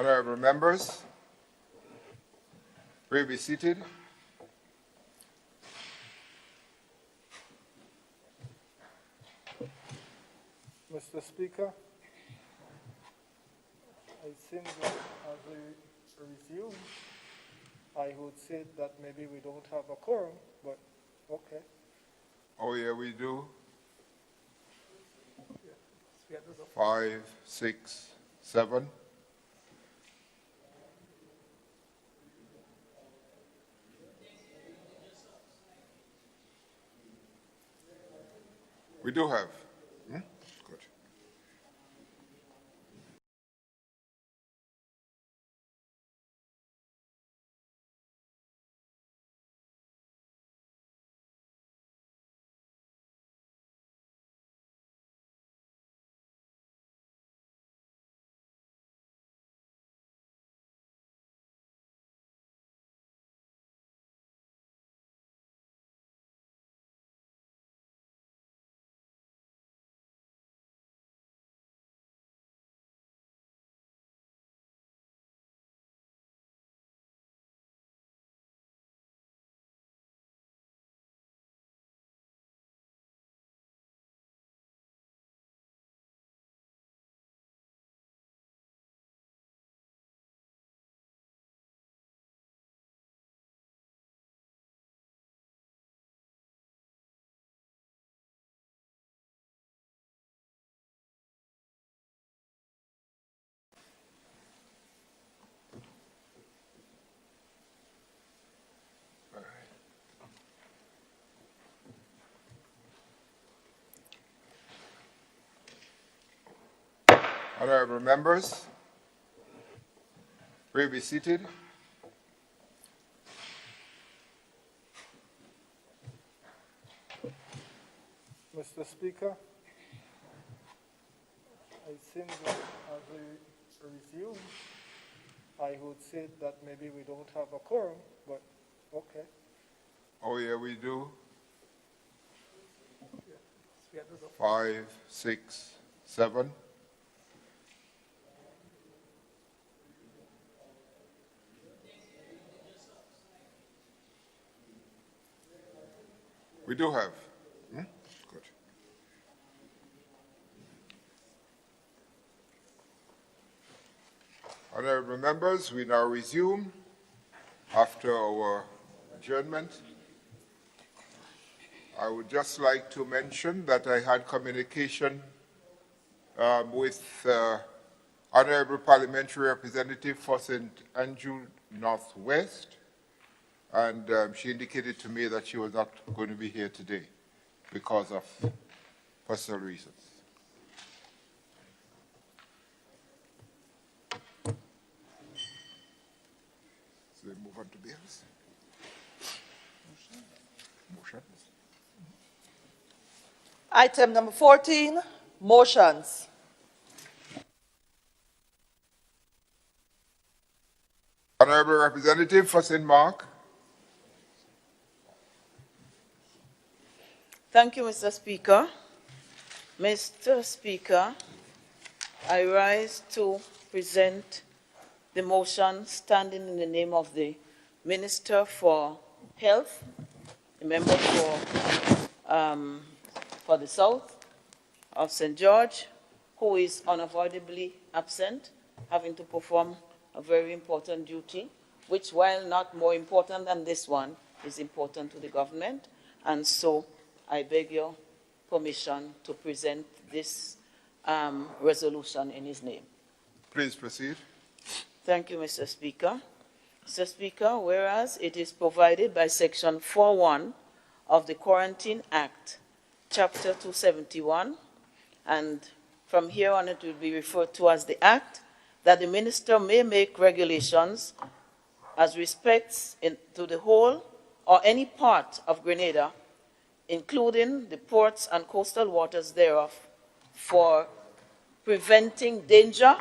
Honorable members, please be seated. Mr. Speaker, I think that as we resume, I would say that maybe we don't have a quorum, but okay. Oh, yeah, we do. Yeah. 5, 6, 7. We do have. Good. Honorable members, please be seated. Mr. Speaker, I think that as we resume, I would say that maybe we don't have a quorum, but okay. Oh, yeah, we do. Yeah. 5, 6, 7. We do have. Good. Honorable members, we now resume after our adjournment. I would just like to mention that I had communication with Honorable Parliamentary Representative for St. Andrew Northwest, and she indicated to me that she was not going to be here today because of personal reasons. So we move on to bills. Motions. Item number 14, motions. Honorable Representative for St. Mark. Thank you, Mr. Speaker. Mr. Speaker, I rise to present the motion standing in the name of the Minister for Health, the member for the South of St. George, who is unavoidably absent, having to perform a very important duty, which, while not more important than this one, is important to the government. And so I beg your permission to present this resolution in his name. Please proceed. Thank you, Mr. Speaker. Mr. Speaker, whereas it is provided by Section 4.1 of the Quarantine Act, Chapter 271, and from here on it will be referred to as the Act, that the Minister may make regulations as respects to the whole or any part of Grenada, including the ports and coastal waters thereof, for preventing danger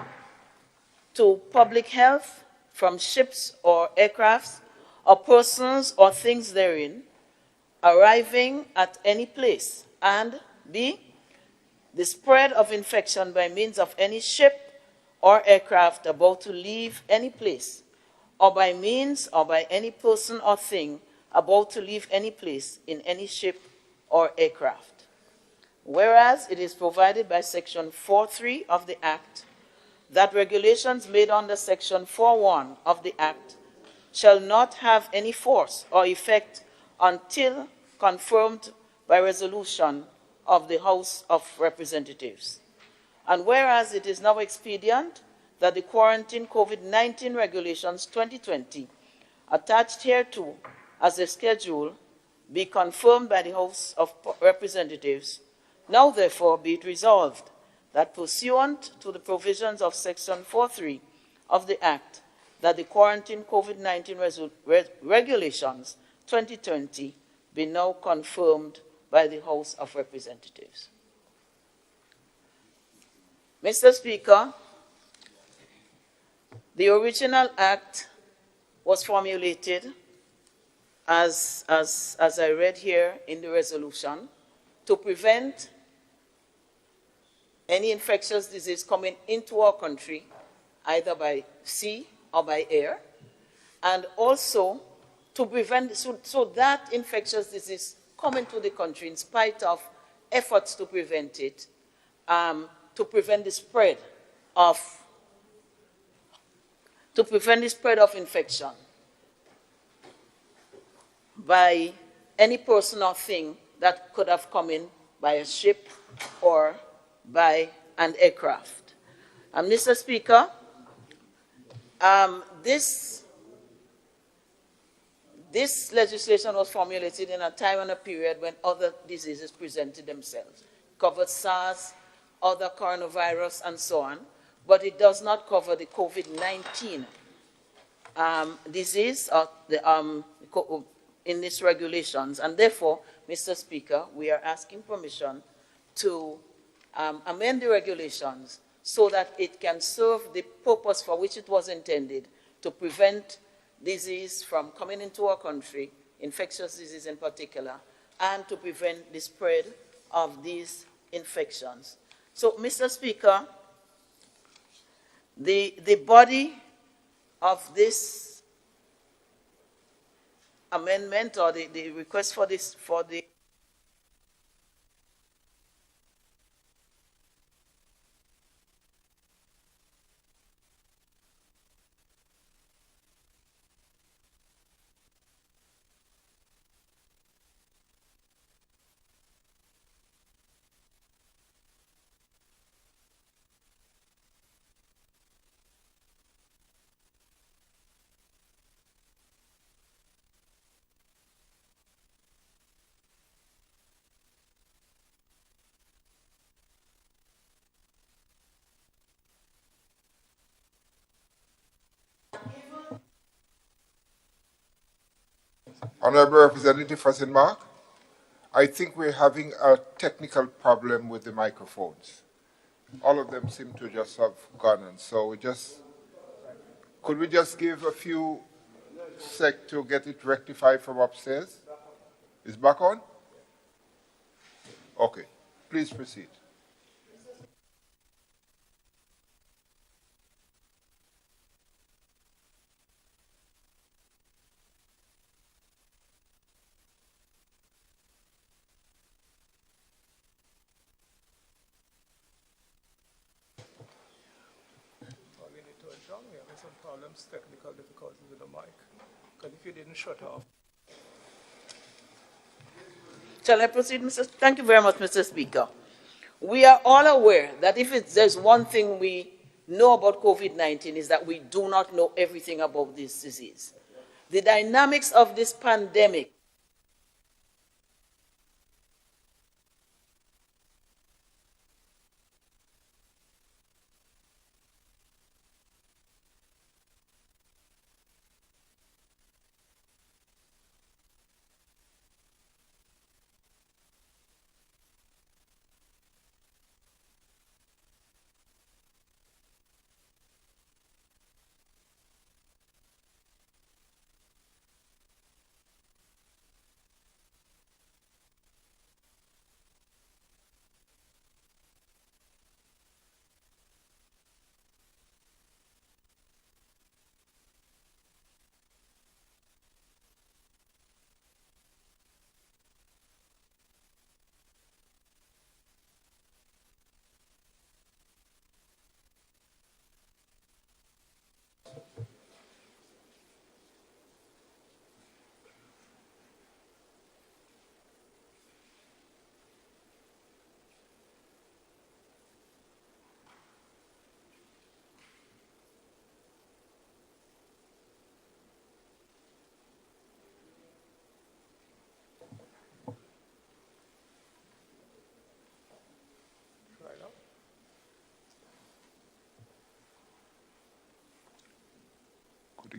to public health from ships or aircrafts or persons or things therein arriving at any place, and B, the spread of infection by means of any ship or aircraft about to leave any place, or by means or by any person or thing about to leave any place in any ship or aircraft. Whereas it is provided by Section 4.3 of the Act that regulations made under Section 4.1 of the Act shall not have any force or effect until confirmed by resolution of the House of Representatives. And whereas it is now expedient that the Quarantine COVID-19 Regulations 2020 attached hereto as a schedule be confirmed by the House of Representatives, now therefore be it resolved that pursuant to the provisions of Section 4.3 of the Act, that the Quarantine COVID-19 Regulations 2020 be now confirmed by the House of Representatives. Mr. Speaker, the original act was formulated, as I read here in the resolution, to prevent any infectious disease coming into our country, either by sea or by air, and also to prevent, so that infectious disease coming to the country, in spite of efforts to prevent it, to prevent the spread of infection by any person or thing that could have come in by a ship or by an aircraft. Mr. Speaker, this legislation was formulated in a time and a period when other diseases presented themselves. It covered SARS, other coronavirus, and so on, but it does not cover the COVID-19 disease in these regulations. And therefore, Mr. Speaker, we are asking permission to amend the regulations so that it can serve the purpose for which it was intended, to prevent disease from coming into our country, infectious disease in particular, and to prevent the spread of these infections. So, Mr. Speaker, the body of this amendment, or the request for this, for the Honorable Representative Fussin-Mark, I think we're having a technical problem with the microphones. All of them seem to just have gone, and so could we just give a few sec to get it rectified from upstairs? Is back on? Okay, please proceed. We're having some problems, technical difficulties with the mic, because if you didn't shut off. Shall I proceed, Mr. Thank you very much, Mr. Speaker. We are all aware that if there's one thing we know about COVID-19 is that we do not know everything about this disease. The dynamics of this pandemic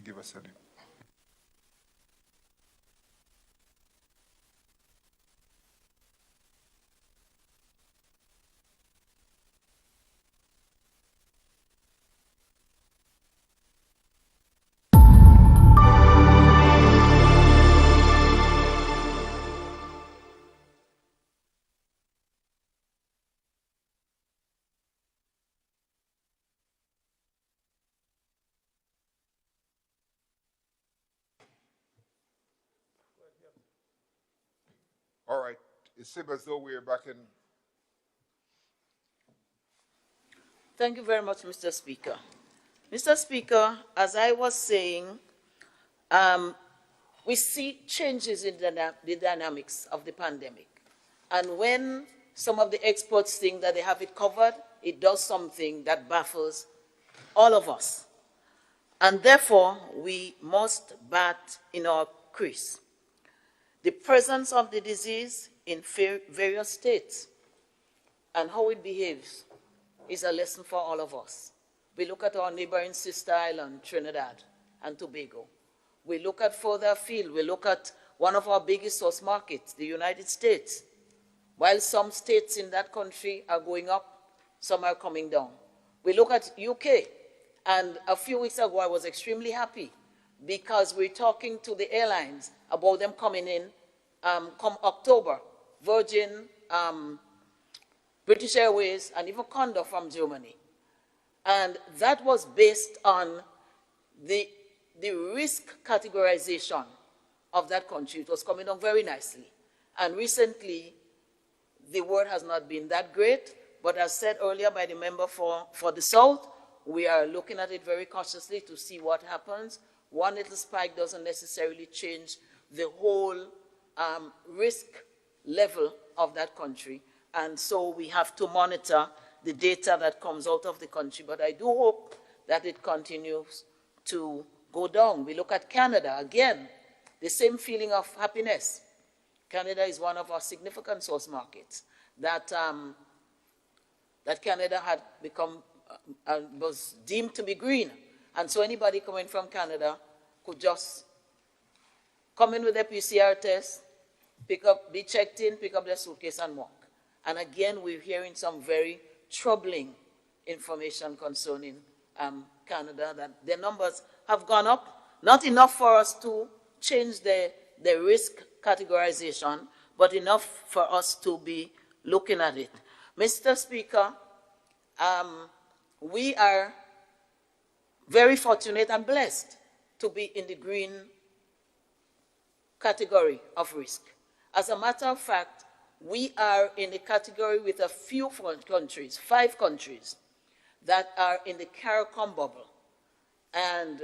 give us any. All right. It seems as though we're back in. Thank you very much, Mr. Speaker. Mr. Speaker, as I was saying, we see changes in the dynamics of the pandemic. And when some of the experts think that they have it covered, it does something that baffles all of us. And therefore, we must bat in our crease. The presence of the disease in various states and how it behaves is a lesson for all of us. We look at our neighboring sister island, Trinidad and Tobago. We look at further afield. We look at one of our biggest source markets, the United States. While some states in that country are going up, some are coming down. We look at UK, and a few weeks ago I was extremely happy because we're talking to the airlines about them coming in come October. Virgin, British Airways, and even Condor from Germany. And that was based on the risk categorization of that country. It was coming on very nicely. And recently, the word has not been that great, but as said earlier by the member for the South, we are looking at it very cautiously to see what happens. One little spike doesn't necessarily change the whole risk level of that country. And so we have to monitor the data that comes out of the country. But I do hope that it continues to go down. We look at Canada, again, the same feeling of happiness. Canada is one of our significant source markets that, that Canada had become, was deemed to be green. And so anybody coming from Canada could just come in with their PCR test, be checked in, pick up their suitcase and walk. And again, we're hearing some very troubling information concerning Canada, that their numbers have gone up, not enough for us to change the risk categorization, but enough for us to be looking at it. Mr. Speaker, we are very fortunate and blessed to be in the green category of risk. As a matter of fact, we are in a category with a few countries, 5 countries, that are in the CARICOM bubble. And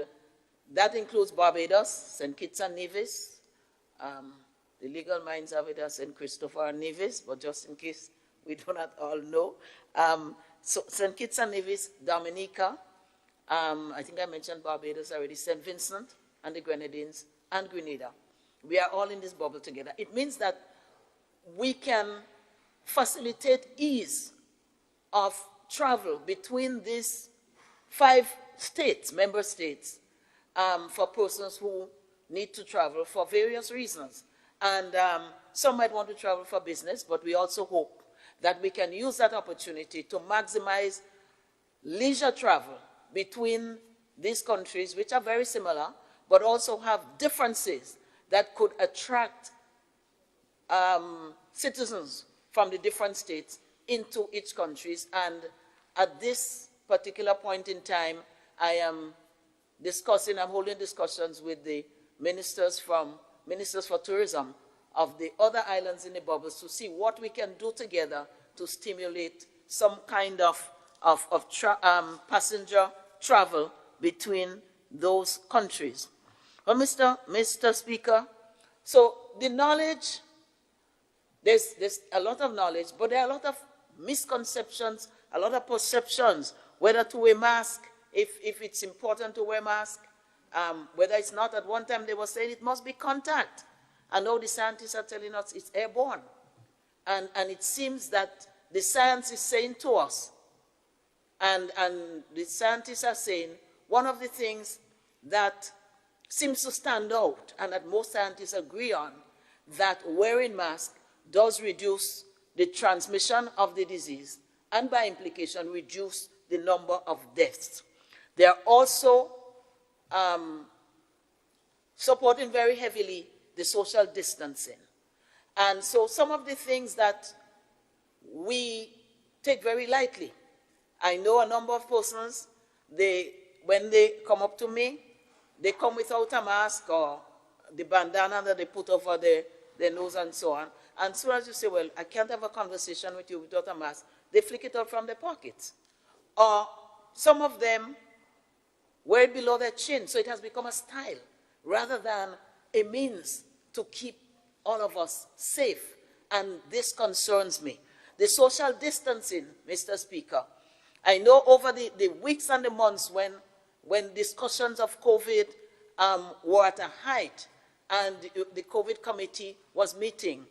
that includes Barbados, St. Kitts and Nevis. The legal minds have it as St. Christopher and Nevis, but just in case we do not all know. So St. Kitts and Nevis, Dominica, I think I mentioned Barbados already, St. Vincent and the Grenadines, and Grenada. We are all in this bubble together. It means that we can facilitate ease of travel between these 5 states, member states, for persons who need to travel for various reasons. And some might want to travel for business, but we also hope that we can use that opportunity to maximize leisure travel between these countries, which are very similar, but also have differences that could attract citizens from the different states into each countries. And at this particular point in time, I am I'm holding discussions with the ministers for tourism of the other islands in the bubbles to see what we can do together to stimulate some kind of passenger travel between those countries. Well, Mr. Speaker, so the knowledge, there's a lot of knowledge, but there are a lot of misconceptions, a lot of perceptions, whether to wear mask, if it's important to wear mask, whether it's not. At one time they were saying it must be contact. And now the scientists are telling us it's airborne. And it seems that the science is saying to us, and the scientists are saying, one of the things that seems to stand out, and that most scientists agree on, that wearing masks does reduce the transmission of the disease and by implication reduce the number of deaths. They are also supporting very heavily the social distancing. And so some of the things that we take very lightly. I know a number of persons, when they come up to me, they come without a mask or the bandana that they put over their nose and so on. And as soon as you say, well, I can't have a conversation with you without a mask, they flick it out from their pockets. Or some of them wear it below their chin, so it has become a style rather than a means to keep all of us safe. And this concerns me. The social distancing, Mr. Speaker, I know over the weeks and the months when discussions of COVID were at a height and the COVID committee was meeting,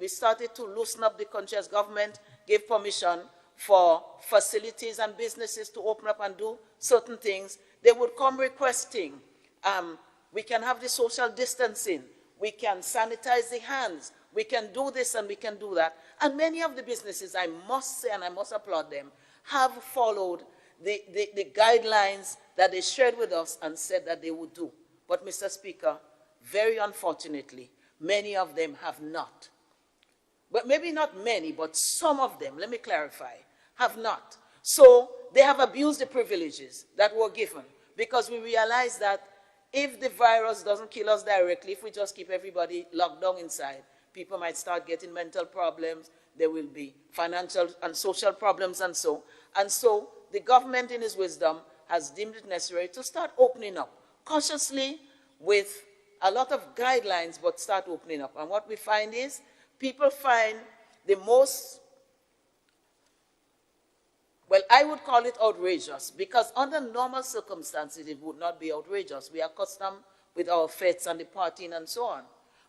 we started to loosen up the country as government gave permission for facilities and businesses to open up and do certain things, they would come requesting, we can have the social distancing, we can sanitize the hands, we can do this and we can do that. And many of the businesses, I must say, and I must applaud them, have followed the guidelines that they shared with us and said that they would do. But, Mr. Speaker, very unfortunately, many of them have not. But maybe not many, but some of them, let me clarify, have not. So they have abused the privileges that were given because we realize that if the virus doesn't kill us directly, if we just keep everybody locked down inside, people might start getting mental problems, there will be financial and social problems and so. And so the government in its wisdom has deemed it necessary to start opening up, cautiously with a lot of guidelines, but start opening up. And what we find is people find the most, well, I would call it outrageous, because under normal circumstances, it would not be outrageous. We are accustomed with our fetes and the partying and so on.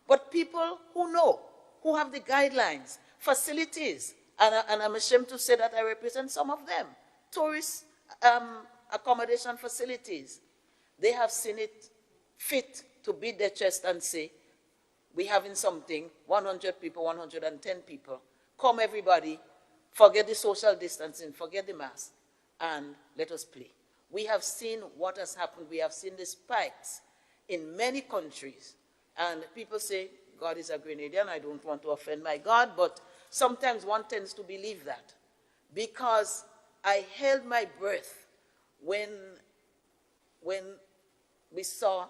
But people who know, who have the guidelines, facilities, and I'm ashamed to say that I represent some of them, tourist accommodation facilities, they have seen it fit to beat their chest and say, we're having something, 100 people, 110 people, come everybody, forget the social distancing, forget the mask, and let us play. We have seen what has happened. We have seen the spikes in many countries. And people say, God is a Grenadian. I don't want to offend my God, but sometimes one tends to believe that. Because I held my breath when we saw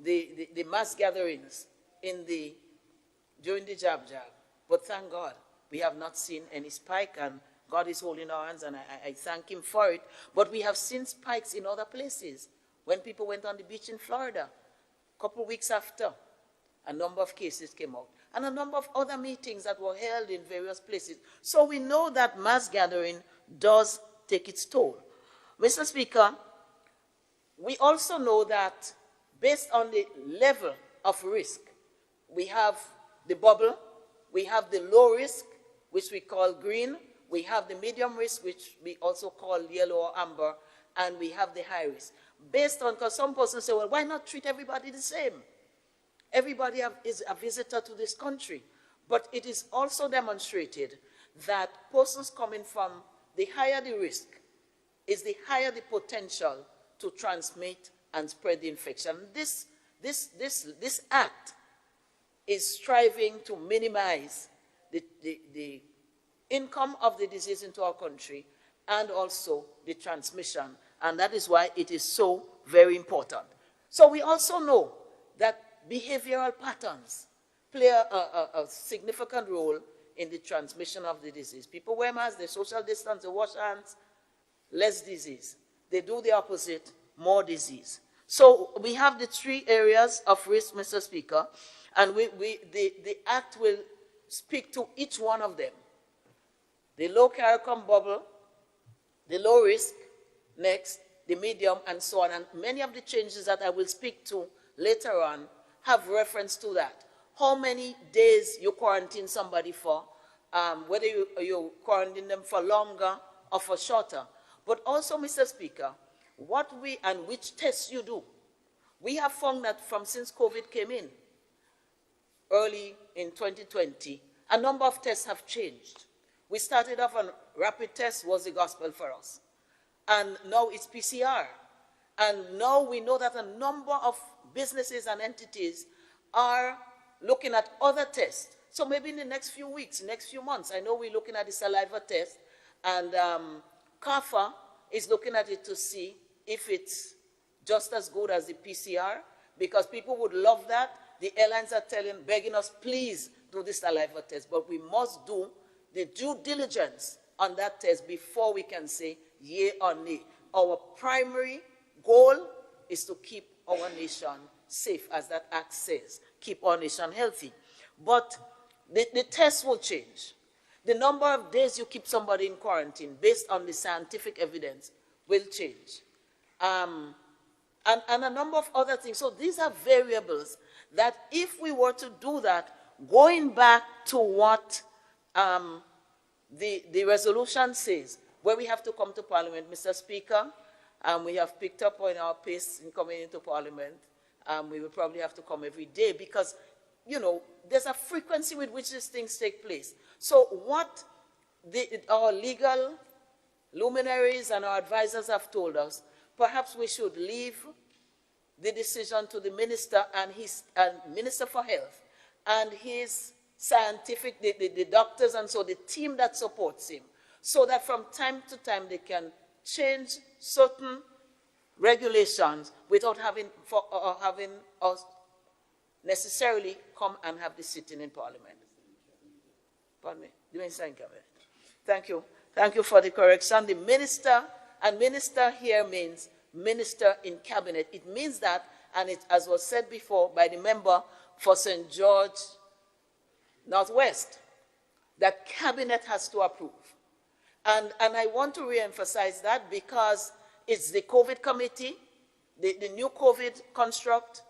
the mass gatherings during the Jab. But thank God, we have not seen any spike, and God is holding our hands, and I thank him for it. But we have seen spikes in other places. When people went on the beach in Florida, a couple of weeks after, a number of cases came out, and a number of other meetings that were held in various places. So we know that mass gathering does take its toll. Mr. Speaker, we also know that based on the level of risk, we have the bubble, we have the low risk, which we call green, we have the medium risk, which we also call yellow or amber, and we have the high risk. Based on, because some persons say, well, why not treat everybody the same? Everybody is a visitor to this country. But it is also demonstrated that persons coming from the higher the risk is the higher the potential to transmit and spread the infection. This act is striving to minimize the income of the disease into our country and also the transmission. And that is why it is so very important. So we also know that behavioral patterns play a significant role in the transmission of the disease. People wear masks, they social distance, they wash hands, less disease. They do the opposite, more disease. So we have the three areas of risk, Mr. Speaker, and the Act will speak to each one of them. The low CARICOM bubble, the low risk, next, the medium, and so on. And many of the changes that I will speak to later on have reference to that. How many days you quarantine somebody for, whether you quarantine them for longer or for shorter. But also, Mr. Speaker, which tests you do. We have found that since COVID came in, early in 2020, a number of tests have changed. We started off on rapid tests was the gospel for us. And now it's PCR. And now we know that a number of businesses and entities are looking at other tests. So maybe in the next few weeks, next few months, I know we're looking at the saliva test, and CAFA is looking at it to see if it's just as good as the PCR, because people would love that. The airlines are begging us, please do the saliva test, but we must do the due diligence on that test before we can say yea or nay. Our primary goal is to keep our nation safe, as that act says, keep our nation healthy. But the test will change. The number of days you keep somebody in quarantine based on the scientific evidence will change. And a number of other things. So these are variables that if we were to do that, going back to what the resolution says, where we have to come to Parliament, Mr. Speaker, we have picked up on our pace in coming into Parliament. We will probably have to come every day because, you know, there's a frequency with which these things take place. So what our legal luminaries and our advisors have told us, perhaps we should leave the decision to the minister and his Minister for Health and his scientific, the doctors and so the team that supports him, so that from time to time they can change certain regulations without having us necessarily come and have the sitting in Parliament. Pardon me, the Minister in Cabinet. Thank you. Thank you for the correction. The minister, and minister here means minister in cabinet. It means that, and it, as was said before by the member for St. George Northwest, that cabinet has to approve. And I want to re-emphasize that because it's the COVID committee, the new COVID construct,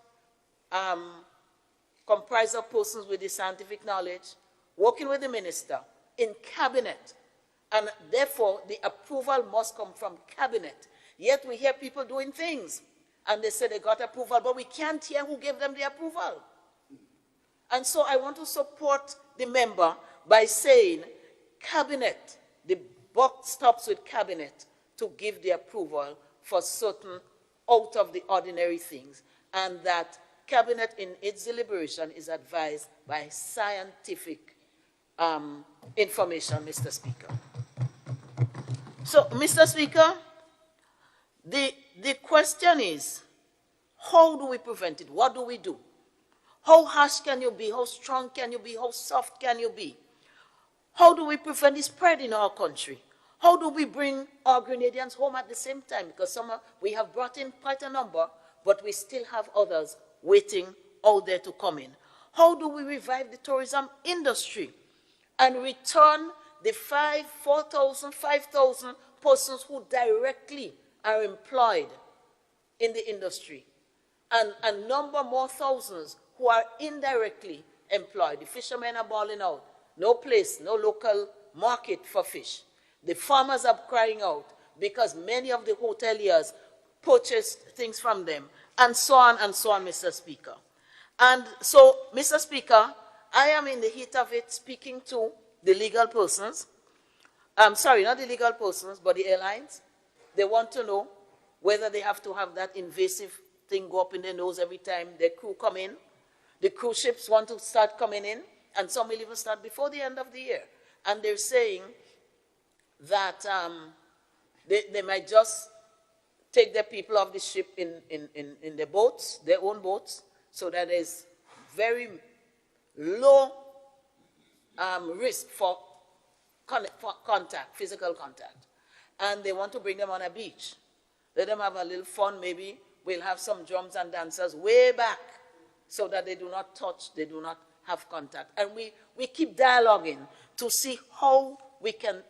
comprised of persons with the scientific knowledge, working with the minister in cabinet. And therefore, the approval must come from cabinet. Yet we hear people doing things, and they say they got approval, but we can't hear who gave them the approval. And so I want to support the member by saying cabinet, the buck stops with cabinet to give the approval for certain out of the ordinary things, and that cabinet in its deliberation is advised by scientific information, Mr. Speaker. So, Mr. Speaker, the question is, how do we prevent it? What do we do? How harsh can you be? How strong can you be? How soft can you be? How do we prevent the spread in our country? How do we bring our Grenadians home at the same time? Because we have brought in quite a number, but we still have others waiting out there to come in. How do we revive the tourism industry and return the 4,000, 5,000 persons who directly are employed in the industry, and a number more thousands who are indirectly employed? The fishermen are bawling out. No place, no local market for fish. The farmers are crying out because many of the hoteliers purchased things from them, and so on, Mr. Speaker. And so, Mr. Speaker, I am in the heat of it speaking to the legal persons. I'm sorry, not the legal persons, but the airlines. They want to know whether they have to have that invasive thing go up in their nose every time their crew come in. The cruise ships want to start coming in, and some will even start before the end of the year. And they're saying that they might just take the people off the ship in their boats, their own boats, so that there's very low risk for contact, physical contact. And they want to bring them on a beach. Let them have a little fun, maybe. We'll have some drums and dancers way back so that they do not touch, they do not have contact. And we keep dialoguing to see how we can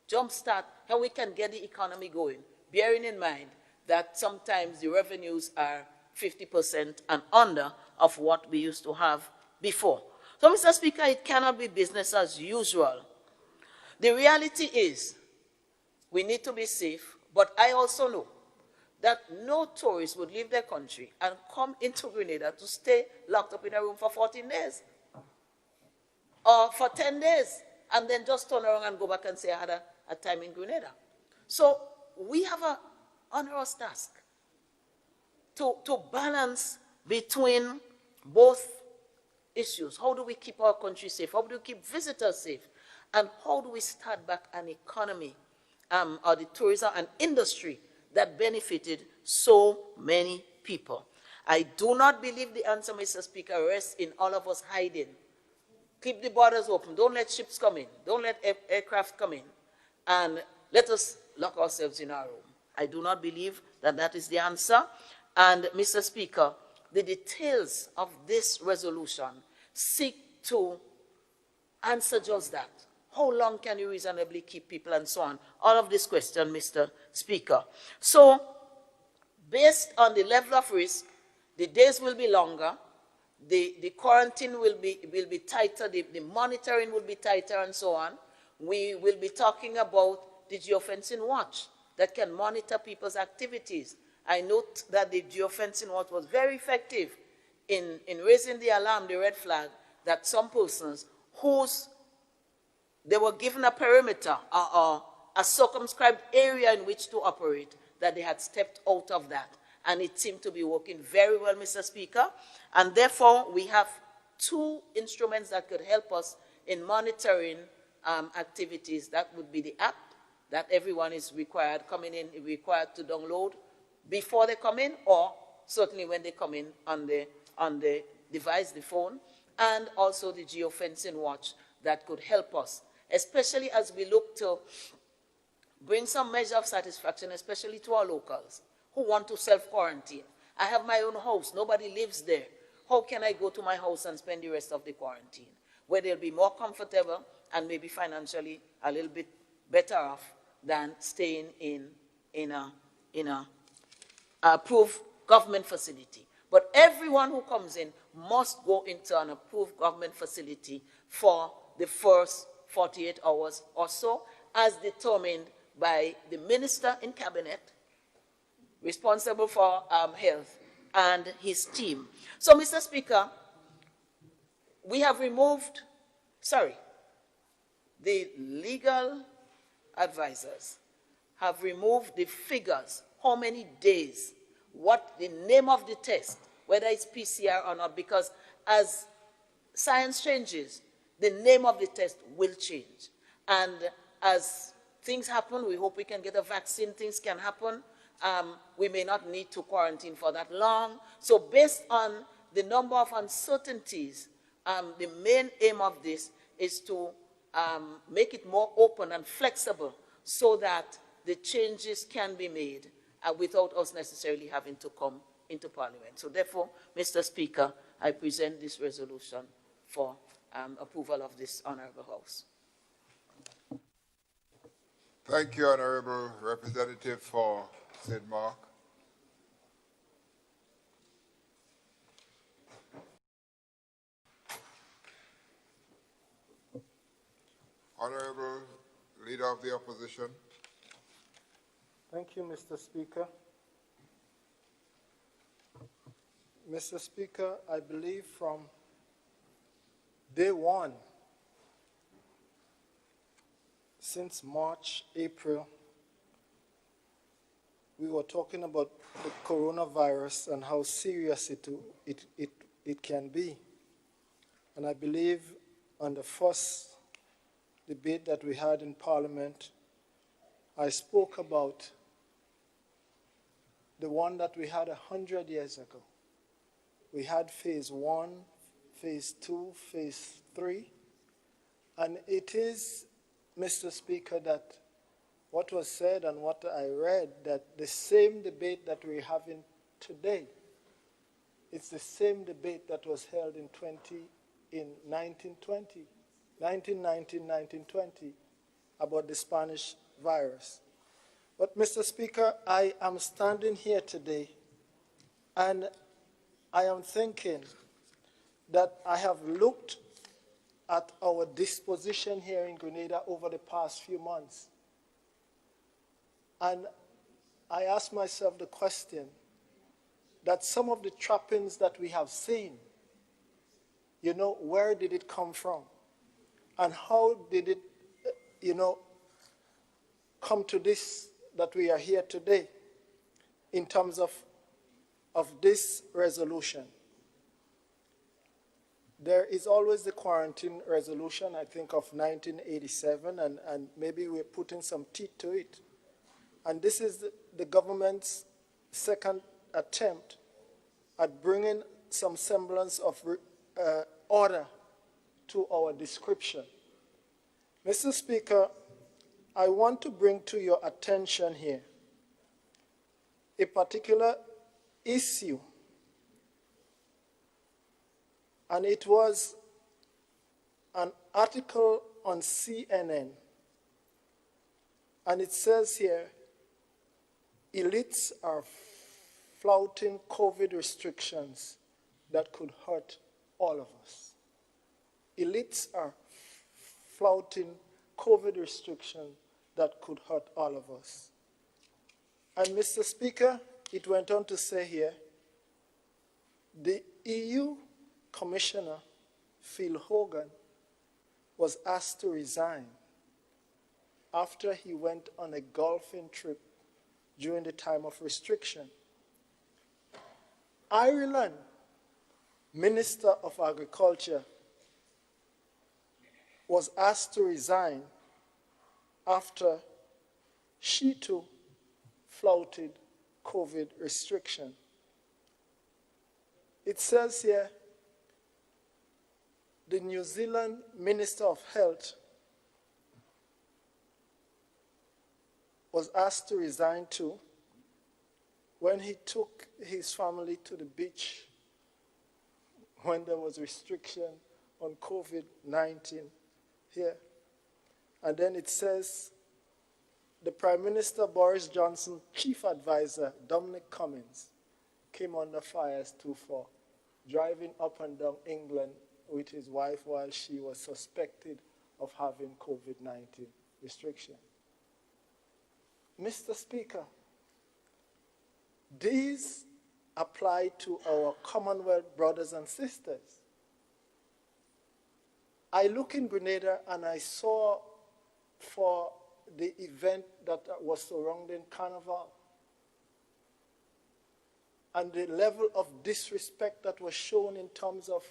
jumpstart, how we can get the economy going, bearing in mind that sometimes the revenues are 50% and under of what we used to have before. So, Mr. Speaker, it cannot be business as usual. The reality is we need to be safe, but I also know that no tourist would leave their country and come into Grenada to stay locked up in a room for 14 days or for 10 days and then just turn around and go back and say, I had a time in Grenada. So we have an onerous task to balance between both issues. How do we keep our country safe? How do we keep visitors safe? And how do we start back an economy or the tourism and industry that benefited so many people? I do not believe the answer, Mr. Speaker, rests in all of us hiding. Keep the borders open. Don't let ships come in. Don't let aircraft come in. And let us lock ourselves in our room. I do not believe that that is the answer. And, Mr. Speaker, the details of this resolution seek to answer just that. How long can you reasonably keep people and so on? All of this question, Mr. Speaker. So, based on the level of risk, the days will be longer, the quarantine will be tighter, the monitoring will be tighter and so on. We will be talking about the geofencing watch that can monitor people's activities. I note that the geofencing watch was very effective in raising the alarm, the red flag, that some persons they were given a perimeter or a circumscribed area in which to operate, that they had stepped out of that. And it seemed to be working very well, Mr. Speaker. And therefore, we have two instruments that could help us in monitoring activities. That would be the app that everyone is required to download before they come in, or certainly when they come in on the device, the phone, and also the geofencing watch that could help us, especially as we look to bring some measure of satisfaction, especially to our locals who want to self-quarantine. I have my own house. Nobody lives there. How can I go to my house and spend the rest of the quarantine, where they'll be more comfortable and maybe financially a little bit better off than staying in a approved government facility? But everyone who comes in must go into an approved government facility for the first 48 hours or so, as determined by the minister in cabinet responsible for health and his team. So, Mr. Speaker, we have removed, the legal advisors have removed the figures, how many days, what the name of the test, whether it's PCR or not, because as science changes, the name of the test will change. And as things happen, we hope we can get a vaccine, things can happen. We may not need to quarantine for that long. So based on the number of uncertainties, the main aim of this is to make it more open and flexible so that the changes can be made without us necessarily having to come into Parliament. So therefore, Mr. Speaker, I present this resolution for approval of this Honourable House. Thank you, Honourable Representative for St. Mark. Honourable Leader of the Opposition. Thank you, Mr. Speaker. Mr. Speaker, I believe from day one, since March, April, we were talking about the coronavirus and how serious it can be. And I believe on the first debate that we had in Parliament, I spoke about the one that we had 100 years ago. We had phase 1, phase 2, phase 3, and it is, Mr. Speaker, that what was said and what I read, that the same debate that we're having today, it's the same debate that was held in 1919, 1920, about the Spanish virus. But, Mr. Speaker, I am standing here today, and I am thinking that I have looked at our disposition here in Grenada over the past few months. And I ask myself the question that some of the trappings that we have seen, where did it come from? And how did it, come to this, that we are here today in terms of this resolution? There is always the quarantine resolution, I think, of 1987, and maybe we're putting some teeth to it. And this is the government's second attempt at bringing some semblance of order to our description. Mr. Speaker, I want to bring to your attention here a particular issue, and it was an article on CNN, and it says here, elites are flouting COVID restrictions that could hurt all of us. Elites are flouting COVID restrictions that could hurt all of us. And Mr. Speaker, it went on to say here, the EU Commissioner, Phil Hogan, was asked to resign after he went on a golfing trip during the time of restriction. Ireland, Minister of Agriculture, was asked to resign after she too flouted COVID restriction. It says here, the New Zealand Minister of Health was asked to resign too when he took his family to the beach when there was restriction on COVID-19 here. And then it says, the Prime Minister Boris Johnson, Chief Advisor Dominic Cummings, came under fire as too for driving up and down England with his wife while she was suspected of having COVID-19 restriction. Mr. Speaker, these apply to our Commonwealth brothers and sisters. I look in Grenada and I saw for the event that was surrounding Carnival and the level of disrespect that was shown in terms of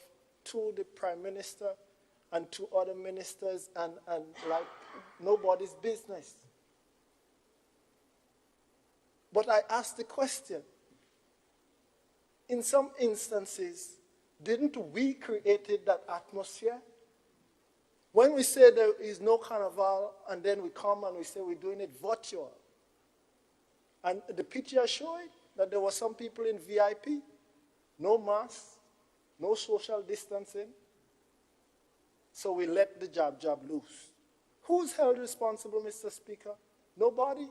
to the Prime Minister and to other ministers and like nobody's business. But I asked the question, in some instances, didn't we create that atmosphere? When we say there is no carnival, and then we come and we say we're doing it virtual, and the picture showed that there were some people in VIP, no mask, no social distancing, so we let the jab loose. Who's held responsible, Mr. Speaker? Nobody.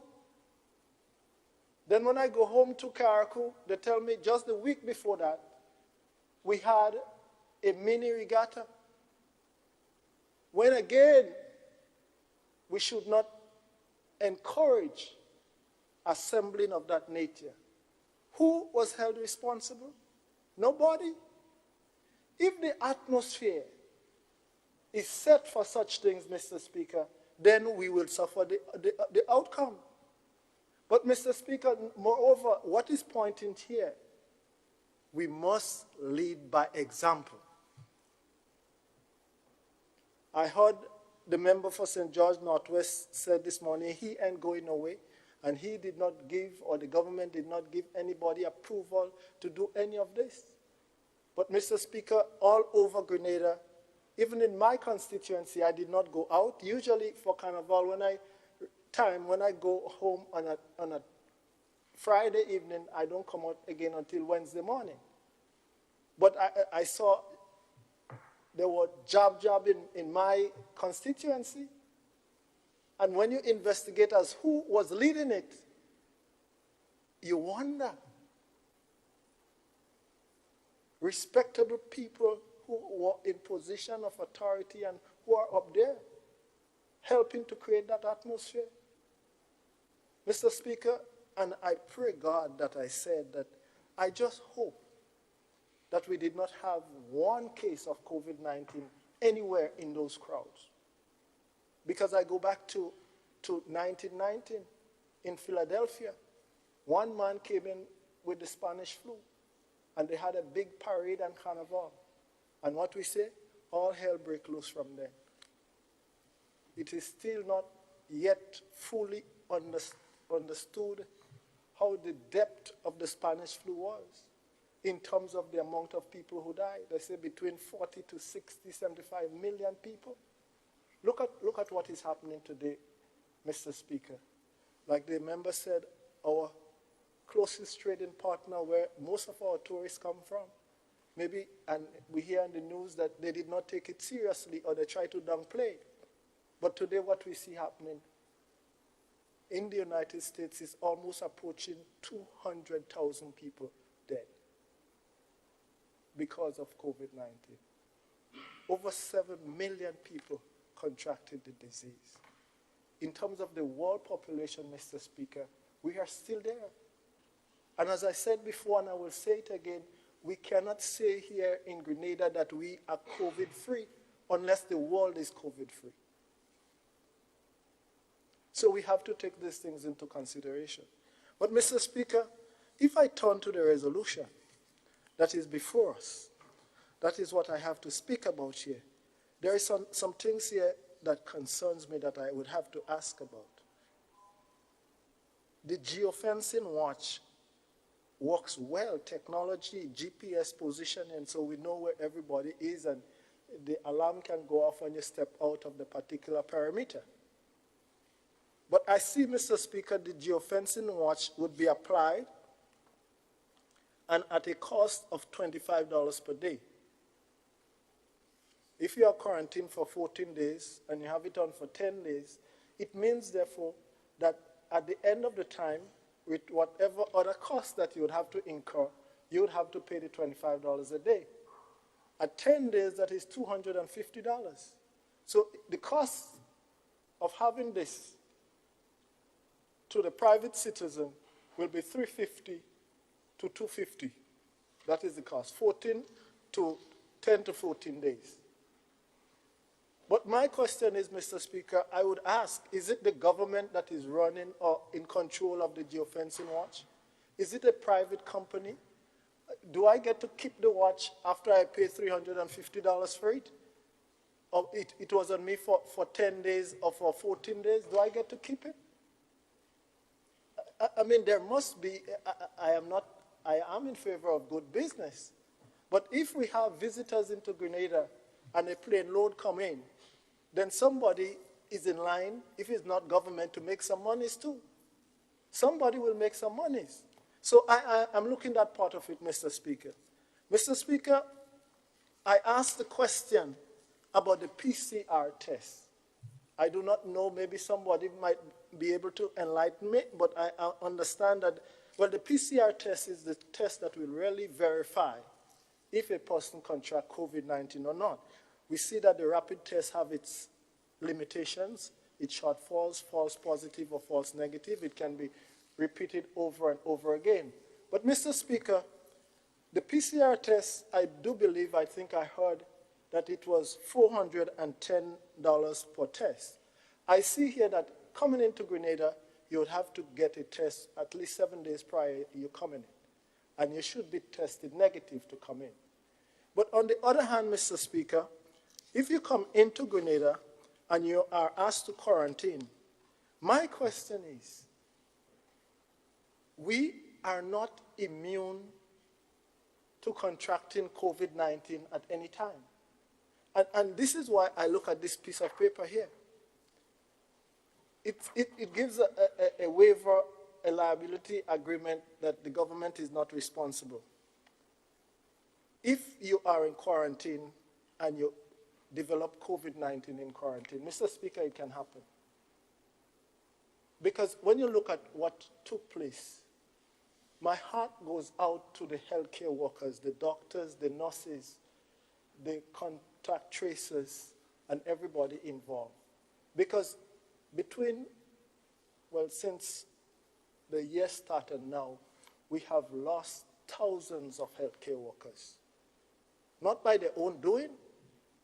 Then when I go home to Carriacou, they tell me just the week before that, we had a mini regatta. When again, we should not encourage assembling of that nature. Who was held responsible? Nobody. If the atmosphere is set for such things, Mr. Speaker, then we will suffer the outcome. But, Mr. Speaker, moreover, what is pointing here, we must lead by example. I heard the member for St. George Northwest said this morning he ain't going away, and he did not give, or the government did not give anybody approval to do any of this. But, Mr. Speaker, all over Grenada, even in my constituency, I did not go out. Usually for Carnival, when I go home on a Friday evening, I don't come out again until Wednesday morning. But I saw there were jab in my constituency. And when you investigate as who was leading it, you wonder. Respectable people who were in position of authority and who are up there helping to create that atmosphere. Mr. Speaker, and I pray God that I said that I just hope that we did not have one case of COVID-19 anywhere in those crowds. Because I go back to 1919 in Philadelphia. One man came in with the Spanish flu, and they had a big parade and carnival. And what we say? All hell break loose from there. It is still not yet fully understood how the depth of the Spanish flu was in terms of the amount of people who died. They say between 40 to 60, 75 million people. Look at what is happening today, Mr. Speaker. Like the member said, our closest trading partner where most of our tourists come from. Maybe, and we hear in the news that they did not take it seriously or they try to downplay it. But today what we see happening in the United States is almost approaching 200,000 people dead because of COVID-19. Over 7 million people contracted the disease. In terms of the world population, Mr. Speaker, we are still there. And as I said before, and I will say it again, we cannot say here in Grenada that we are COVID-free unless the world is COVID-free. So we have to take these things into consideration. But Mr. Speaker, if I turn to the resolution that is before us, that is what I have to speak about here. There are some things here that concerns me that I would have to ask about. The geofencing watch works well, technology, GPS positioning, so we know where everybody is and the alarm can go off when you step out of the particular perimeter. But I see, Mr. Speaker, the geofencing watch would be applied and at a cost of $25 per day. If you are quarantined for 14 days and you have it on for 10 days, it means, therefore, that at the end of the time, with whatever other cost that you would have to incur, you would have to pay the $25 a day. At 10 days, that is $250. So the cost of having this to the private citizen will be $350 to $250. That is the cost, 10 to 14 days. But my question is, Mr. Speaker, I would ask, is it the government that is running or in control of the geofencing watch? Is it a private company? Do I get to keep the watch after I pay $350 for it? Or it was on me for 10 days or for 14 days? Do I get to keep it? I mean, there must be, I am in favor of good business. But if we have visitors into Grenada and a plane load come in, then somebody is in line, if it's not government, to make some monies too. Somebody will make some monies. So I'm looking at that part of it, Mr. Speaker. Mr. Speaker, I asked the question about the PCR test. I do not know, maybe somebody might be able to enlighten me, but I understand that, well, the PCR test is the test that will really verify if a person contracts COVID-19 or not. We see that the rapid tests have its limitations, its shortfalls, false positive or false negative. It can be repeated over and over again. But, Mr. Speaker, the PCR test, I do believe, I think I heard that it was $410 per test. I see here that coming into Grenada, you would have to get a test at least 7 days prior you coming in. And you should be tested negative to come in. But on the other hand, Mr. Speaker, if you come into Grenada and you are asked to quarantine, my question is, we are not immune to contracting COVID-19 at any time. And this is why I look at this piece of paper here. It gives a waiver, a liability agreement that the government is not responsible. If you are in quarantine and you develop COVID-19 in quarantine, Mr. Speaker, it can happen. Because when you look at what took place, my heart goes out to the healthcare workers, the doctors, the nurses, the contact tracers, and everybody involved. Because since the year started now, we have lost thousands of healthcare workers. Not by their own doing,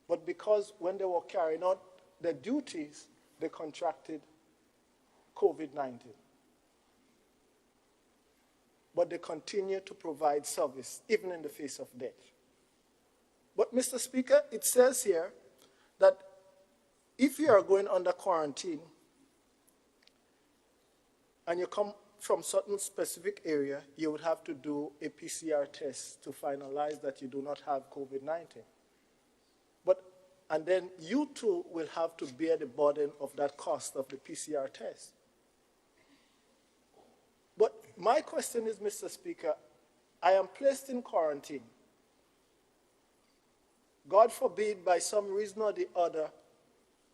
but because when they were carrying out their duties, they contracted COVID-19. But they continue to provide service, even in the face of death. But, Mr. Speaker, it says here that if you are going under quarantine and you come from certain specific area, you would have to do a PCR test to finalize that you do not have COVID-19. And then you too will have to bear the burden of that cost of the PCR test. But my question is, Mr. Speaker, I am placed in quarantine. God forbid, by some reason or the other,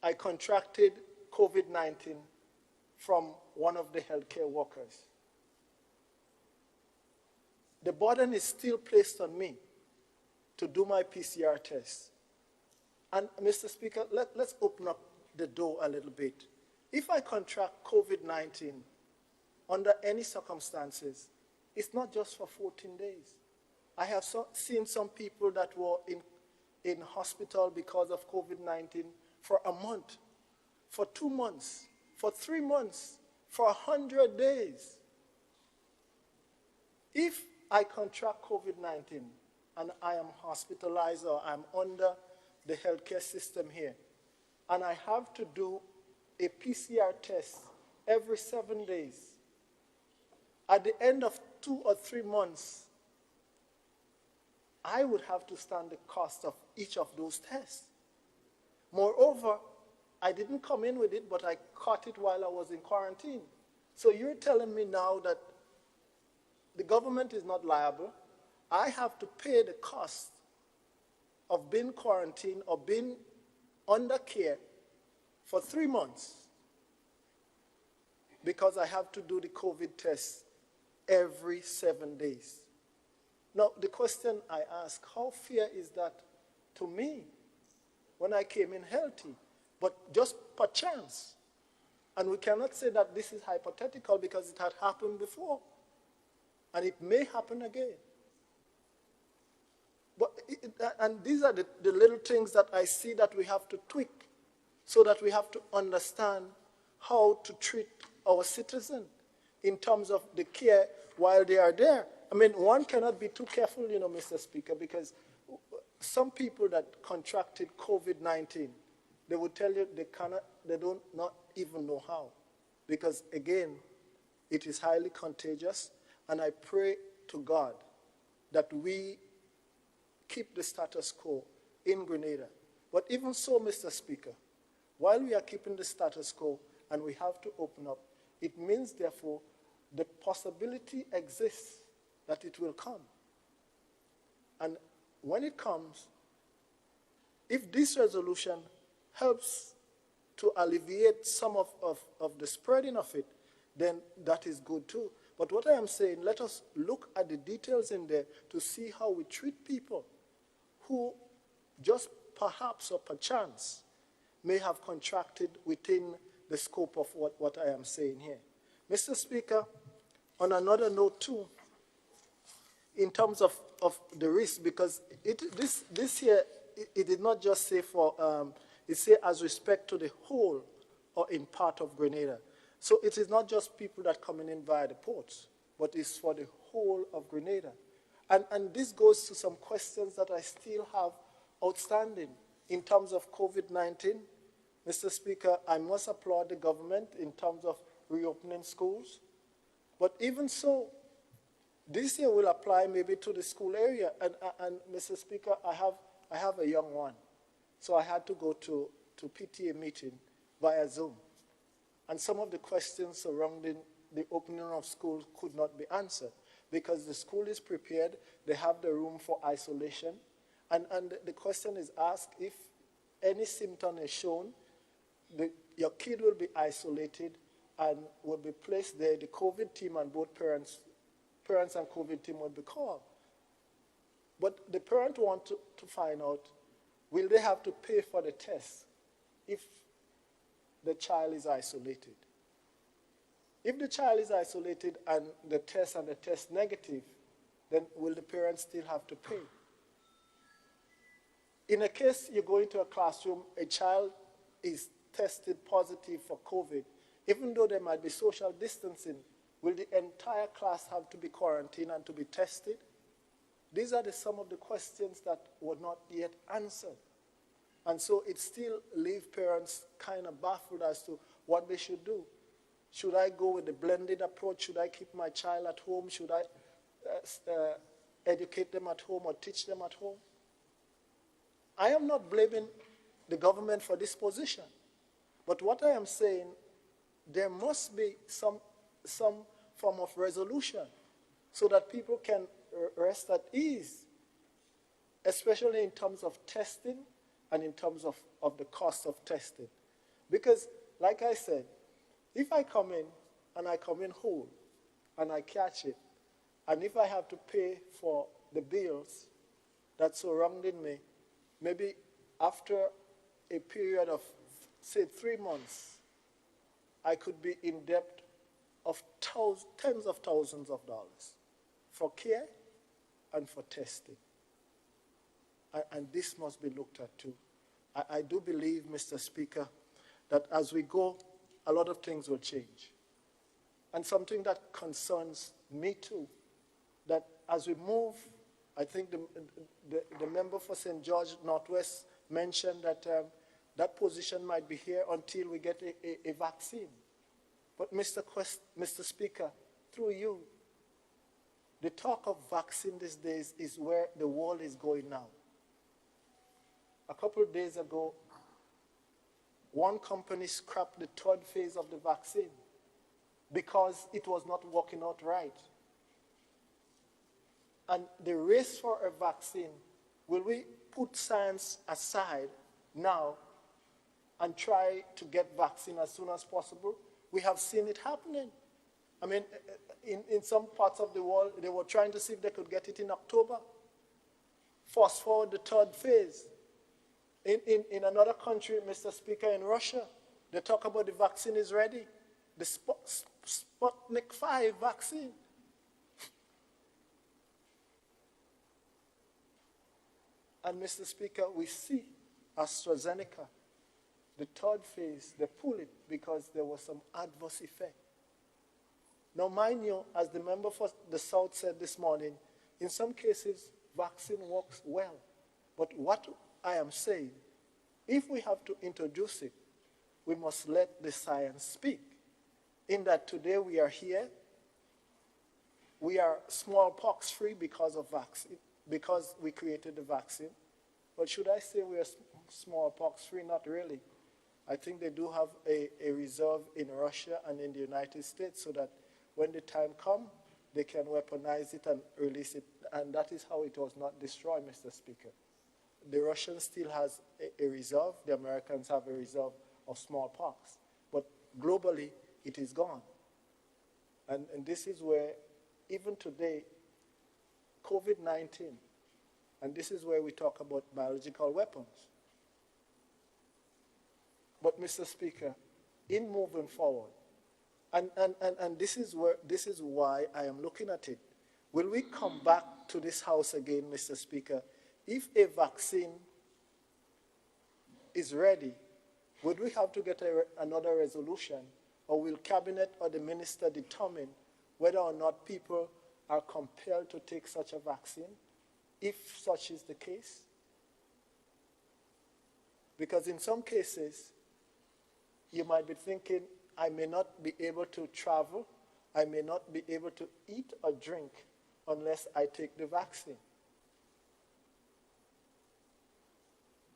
I contracted COVID-19 from one of the healthcare workers. The burden is still placed on me to do my PCR test. And, Mr. Speaker, let's open up the door a little bit. If I contract COVID-19 under any circumstances, it's not just for 14 days. I have seen some people that were in hospital because of COVID-19 for a month, for 2 months, for 3 months, for 100 days. If I contract COVID-19 and I am hospitalized or I'm under the healthcare system here, and I have to do a PCR test every 7 days, at the end of 2 or 3 months, I would have to stand the cost of each of those tests. Moreover, I didn't come in with it, but I caught it while I was in quarantine. So you're telling me now that the government is not liable. I have to pay the cost of being quarantined or being under care for 3 months because I have to do the COVID test every 7 days. Now, the question I ask, how fair is that to me when I came in healthy, but just perchance? And we cannot say that this is hypothetical because it had happened before, and it may happen again. And these are the little things that I see that we have to tweak so that we have to understand how to treat our citizens in terms of the care while they are there. I mean, one cannot be too careful, Mr. Speaker, because some people that contracted COVID-19, they would tell you they don't not even know how. Because again, it is highly contagious, and I pray to God that we keep the status quo in Grenada. But even so, Mr. Speaker, while we are keeping the status quo and we have to open up, it means, therefore, the possibility exists that it will come. And when it comes, if this resolution helps to alleviate some of the spreading of it, then that is good too. But what I am saying, let us look at the details in there to see how we treat people who just perhaps or perchance may have contracted within the scope of what I am saying here. Mr. Speaker, on another note too, in terms of the risk, because this here, it did not just say it said as respect to the whole or in part of Grenada. So it is not just people that coming in via the ports, but it's for the whole of Grenada. And this goes to some questions that I still have outstanding in terms of COVID-19. Mr. Speaker, I must applaud the government in terms of reopening schools. But even so, this year will apply maybe to the school area. And Mr. Speaker, I have a young one. So I had to go to PTA meeting via Zoom. And some of the questions surrounding the opening of schools could not be answered because the school is prepared, they have the room for isolation, and the question is asked if any symptom is shown, your kid will be isolated and will be placed there. The COVID team and both parents and COVID team will be called. But the parent wants to find out, will they have to pay for the test if the child is isolated? If the child is isolated and the test negative, then will the parents still have to pay? In a case you go into a classroom, a child is tested positive for COVID, even though there might be social distancing, will the entire class have to be quarantined and to be tested? These are some of the questions that were not yet answered. And so it still leaves parents kind of baffled as to what they should do. Should I go with the blended approach? Should I keep my child at home? Should I educate them at home or teach them at home? I am not blaming the government for this position. But what I am saying, there must be some form of resolution so that people can rest at ease, especially in terms of testing and in terms of the cost of testing. Because, like I said, if I come in and I come in whole and I catch it, and if I have to pay for the bills that surrounding me, maybe after a period of, say, 3 months, I could be in debt of tens of thousands of dollars for care and for testing. And this must be looked at too. I do believe, Mr. Speaker, that as we go, a lot of things will change. And something that concerns me too, that as we move, I think the member for St. George Northwest mentioned that that position might be here until we get a vaccine. But Mr. Speaker, through you, the talk of vaccine these days is where the world is going now. A couple of days ago, one company scrapped the 3rd phase of the vaccine because it was not working out right. And the race for a vaccine, will we put science aside now and try to get vaccine as soon as possible? We have seen it happening. I mean, in some parts of the world, they were trying to see if they could get it in October. Fast forward the 3rd phase. In another country, Mr. Speaker, in Russia, they talk about the vaccine is ready. The Sputnik 5 vaccine. And Mr. Speaker, we see AstraZeneca, the 3rd phase, they pull it because there was some adverse effect. Now, mind you, as the member for the South said this morning, in some cases, vaccine works well. But what I am saying, if we have to introduce it, we must let the science speak. In that today we are here, we are smallpox free because of vaccine, because we created the vaccine. But should I say we are smallpox free? Not really. I think they do have a reserve in Russia and in the United States so that when the time comes, they can weaponize it and release it. And that is how it was not destroyed, Mr. Speaker. The Russians still has a reserve. The Americans have a reserve of smallpox. But globally, it is gone. And this is where, even today, COVID-19, and this is where we talk about biological weapons. But, Mr. Speaker, in moving forward, and this is why I am looking at it. Will we come back to this House again, Mr. Speaker, if a vaccine is ready? Would we have to get another resolution, or will Cabinet or the Minister determine whether or not people are compelled to take such a vaccine, if such is the case? Because in some cases, you might be thinking, I may not be able to travel, I may not be able to eat or drink unless I take the vaccine.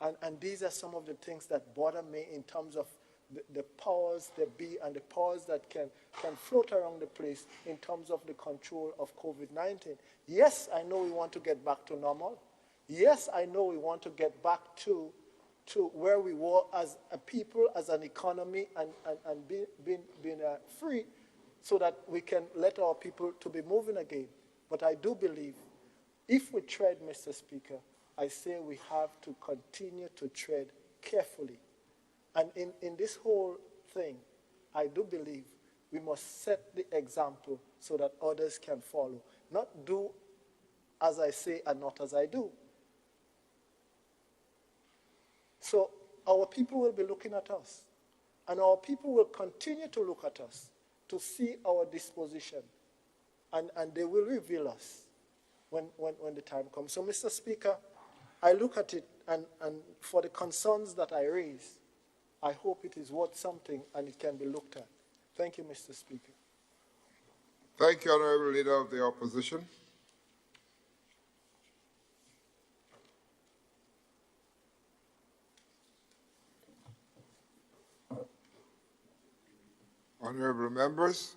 And these are some of the things that bother me in terms of the powers that be and the powers that can float around the place in terms of the control of COVID-19. Yes, I know we want to get back to normal. Yes, I know we want to get back to where we were as a people, as an economy, and being free so that we can let our people to be moving again. But I do believe if we tread, Mr. Speaker, I say we have to continue to tread carefully. And in this whole thing, I do believe We must set the example so that others can follow. Not do as I say and not as I do. So our people will be looking at us, and our people will continue to look at us to see our disposition, and they will reveal us when the time comes. So, Mr. Speaker, I look at it, and for the concerns that I raise, I hope it is worth something and it can be looked at. Thank you, Mr. Speaker. Thank you, Honorable Leader of the Opposition. Honorable members.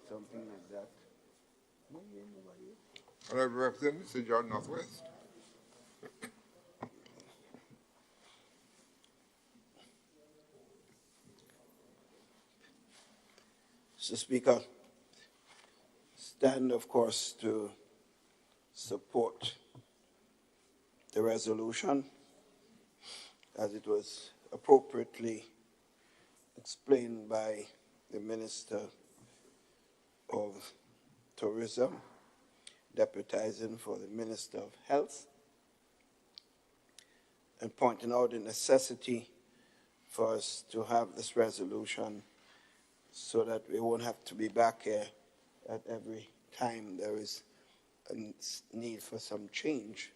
Something like that. Honorable Representative, St. John Northwest. Mr. Speaker, stand, of course, to support the resolution as it was appropriately explained by the Minister of Tourism, deputizing for the Minister of Health, and pointing out the necessity for us to have this resolution so that we won't have to be back here at every time there is a need for some change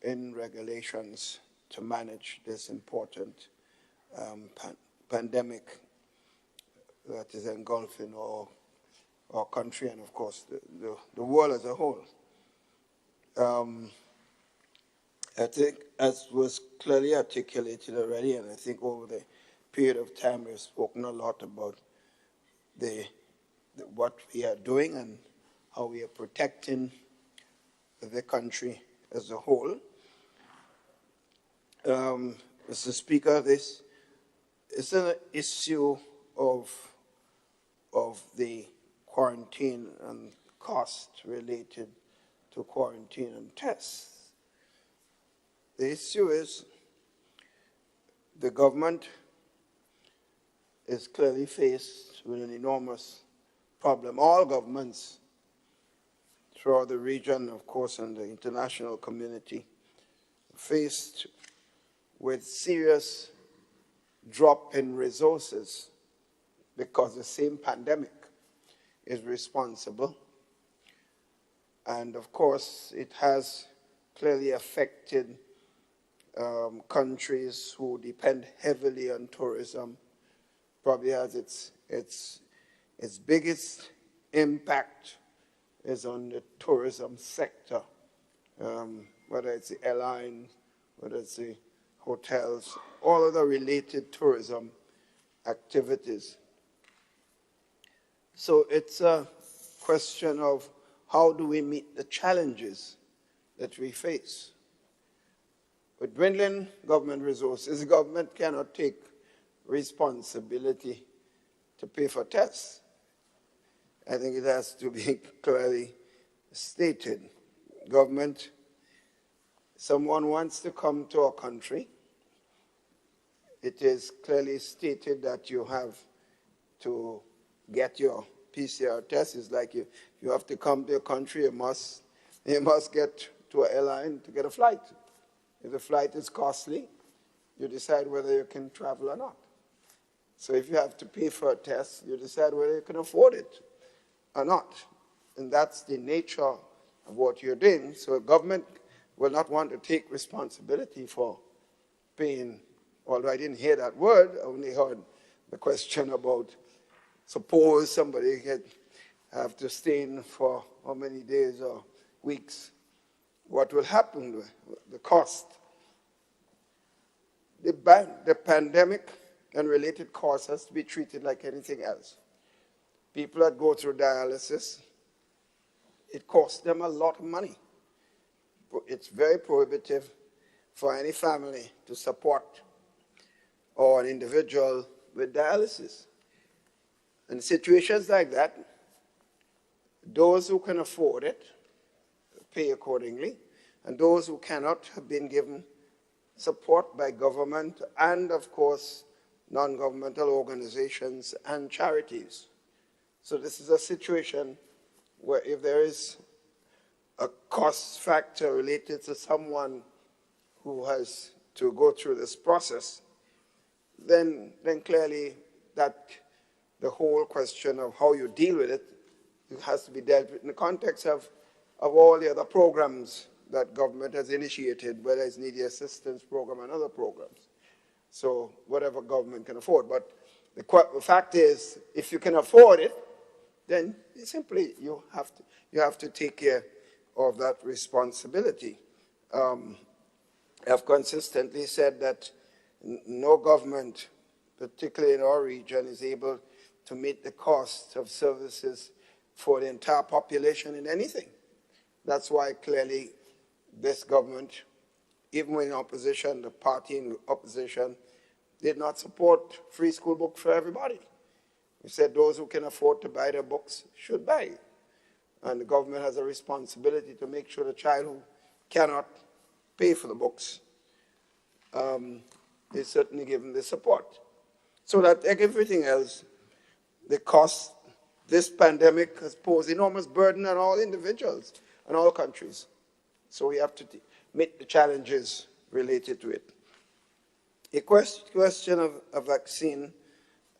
in regulations to manage this important pandemic that is engulfing our country and, of course, the world as a whole. I think, as was clearly articulated already, and I think over the period of time we've spoken a lot about what we are doing and how we are protecting the country as a whole. Mr. Speaker, this is an issue of the quarantine and cost related to quarantine and tests. The issue is the government is clearly faced with an enormous problem. All governments throughout the region, of course, and the international community, faced with serious drop in resources because the same pandemic is responsible. And of course, it has clearly affected countries who depend heavily on tourism. Probably has its biggest impact is on the tourism sector, whether it's the airline, whether it's the hotels, all of the related tourism activities. So it's a question of how do we meet the challenges that we face. With dwindling government resources, the government cannot take responsibility to pay for tests. I think it has to be clearly stated. Government, someone wants to come to our country, it is clearly stated that you have to get your PCR test. It's like you have to come to a country, you must get to an airline to get a flight. If the flight is costly, you decide whether you can travel or not. So if you have to pay for a test, you decide whether you can afford it or not. And that's the nature of what you're doing. So a government will not want to take responsibility for paying, although I didn't hear that word, I only heard the question about suppose somebody have to stay in for how many days or weeks. What will happen with the cost? The pandemic and related costs has to be treated like anything else. People that go through dialysis, it costs them a lot of money. It's very prohibitive for any family to support or an individual with dialysis. In situations like that, those who can afford it pay accordingly, and those who cannot have been given support by government and, of course, non-governmental organizations and charities. So this is a situation where if there is a cost factor related to someone who has to go through this process, then clearly that the whole question of how you deal with it has to be dealt with in the context of all the other programs that government has initiated, whether it's needy assistance program and other programs. So whatever government can afford. But the fact is, if you can afford it, then simply you have to take care of that responsibility. I've consistently said that no government, particularly in our region, is able to meet the cost of services for the entire population in anything. That's why clearly this government, even when in opposition, the party in opposition, did not support free school books for everybody. We said those who can afford to buy their books should buy it. And the government has a responsibility to make sure the child who cannot pay for the books is certainly given the support. So that, like everything else, the cost, this pandemic has posed enormous burden on all individuals and all countries. So we have to meet the challenges related to it. A question of a vaccine,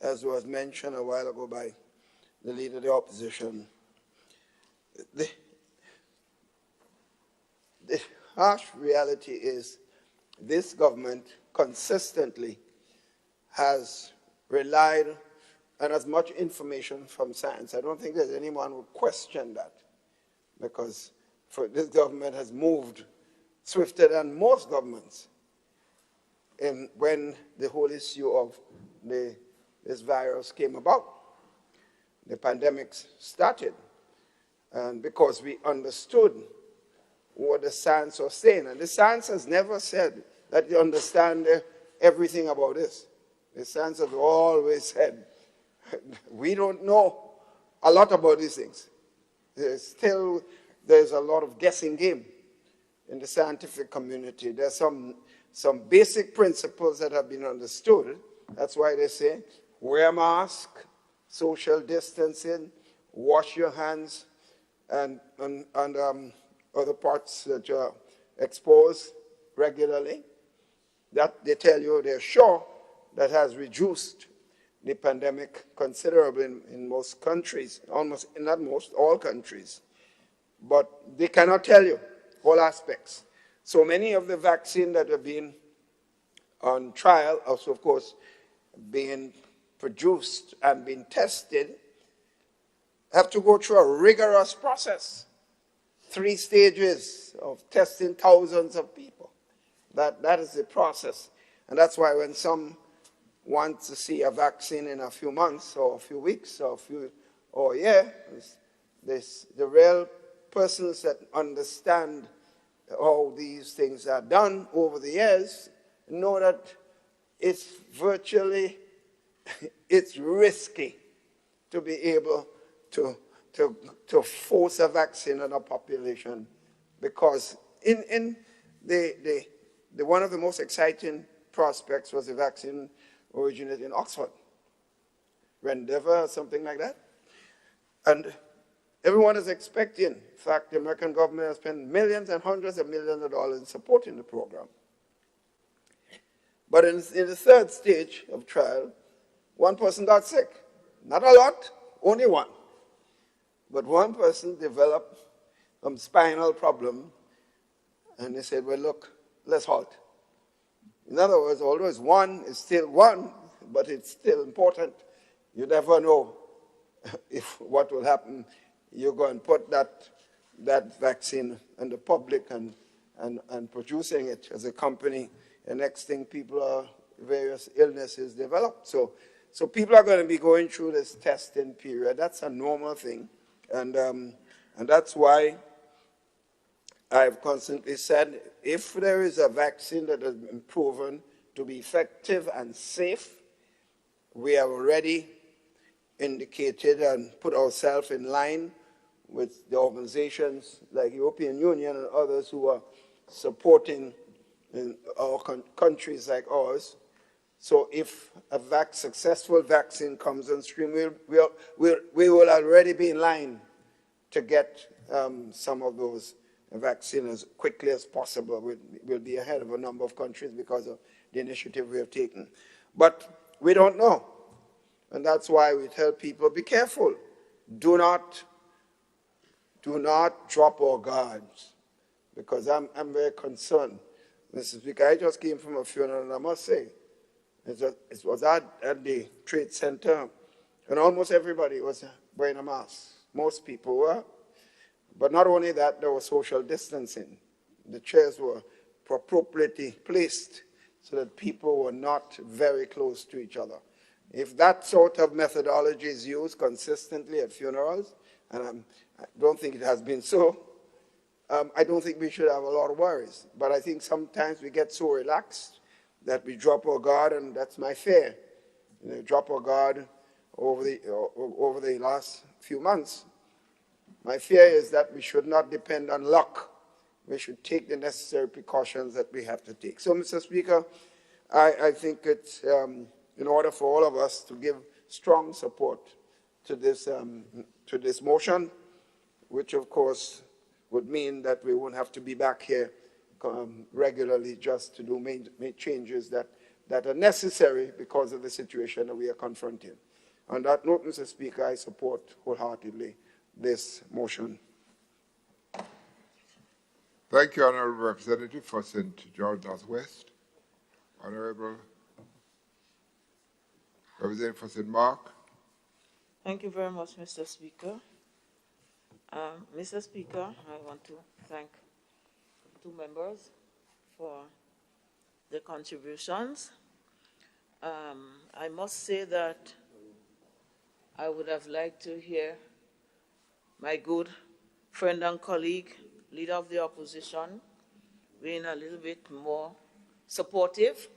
as was mentioned a while ago by the leader of the opposition. The harsh reality is this government consistently has relied on as much information from science. I don't think there's anyone who would question that, because this government has moved swifter than most governments when the whole issue of this virus came about. The pandemic started, and because we understood what the science was saying. And the science has never said that you understand everything about this. The science has always said, we don't know a lot about these things. There's a lot of guessing game in the scientific community. There's some basic principles that have been understood. That's why they say, wear a mask, social distancing, wash your hands, and other parts that you're exposed regularly. That they tell you they're sure that has reduced the pandemic considerably in most countries, not most, all countries. But they cannot tell you all aspects. So many of the vaccines that have been on trial, also of course being produced and being tested, have to go through a rigorous process. 3 stages of testing thousands of people. That is the process. And that's why when some want to see a vaccine in a few months or a few weeks or a year, the real persons that understand how these things are done over the years know that it's virtually, it's risky to be able to force a vaccine on a population, because in one of the most exciting prospects was the vaccine originated in Oxford, Rendeva, something like that. And everyone is expecting, in fact, the American government has spent millions and hundreds of millions of dollars in supporting the program. But in the 3rd stage of trial, one person got sick. Not a lot, only one. But one person developed some spinal problem, and they said, well, look, let's halt. In other words, although it's one, it's still one, but it's still important. You never know if what will happen. You go and put that vaccine in the public and producing it as a company. The next thing, various illnesses develop. So people are going to be going through this testing period. That's a normal thing. And that's why I've constantly said, if there is a vaccine that has been proven to be effective and safe, we have already indicated and put ourselves in line with the organizations like European Union and others who are supporting in our countries like ours. So if a successful vaccine comes on stream, we will already be in line to get some of those vaccines as quickly as possible. We'll be ahead of a number of countries because of the initiative we have taken. But we don't know. And that's why we tell people, be careful. Do not drop our guards. Because I'm very concerned. Mr. Speaker, I just came from a funeral, and I must say, it was at the Trade Center, and almost everybody was wearing a mask. Most people were. But not only that, there was social distancing. The chairs were appropriately placed so that people were not very close to each other. If that sort of methodology is used consistently at funerals, and I don't think it has been so, I don't think we should have a lot of worries. But I think sometimes we get so relaxed that we drop our guard, and that's my fear. Drop our guard over the last few months. My fear is that we should not depend on luck. We should take the necessary precautions that we have to take. So, Mr. Speaker, I think it's in order for all of us to give strong support to this motion, which of course would mean that we won't have to be back here regularly just to do make changes that are necessary because of the situation that we are confronting. On that note, Mr. Speaker, I support wholeheartedly this motion. Thank you, Honourable Representative for St. George Northwest. Honourable Representative for St. Mark. Thank you very much, Mr. Speaker. Mr. Speaker, I want to thank two members for their contributions. I must say that I would have liked to hear my good friend and colleague, leader of the opposition, being a little bit more supportive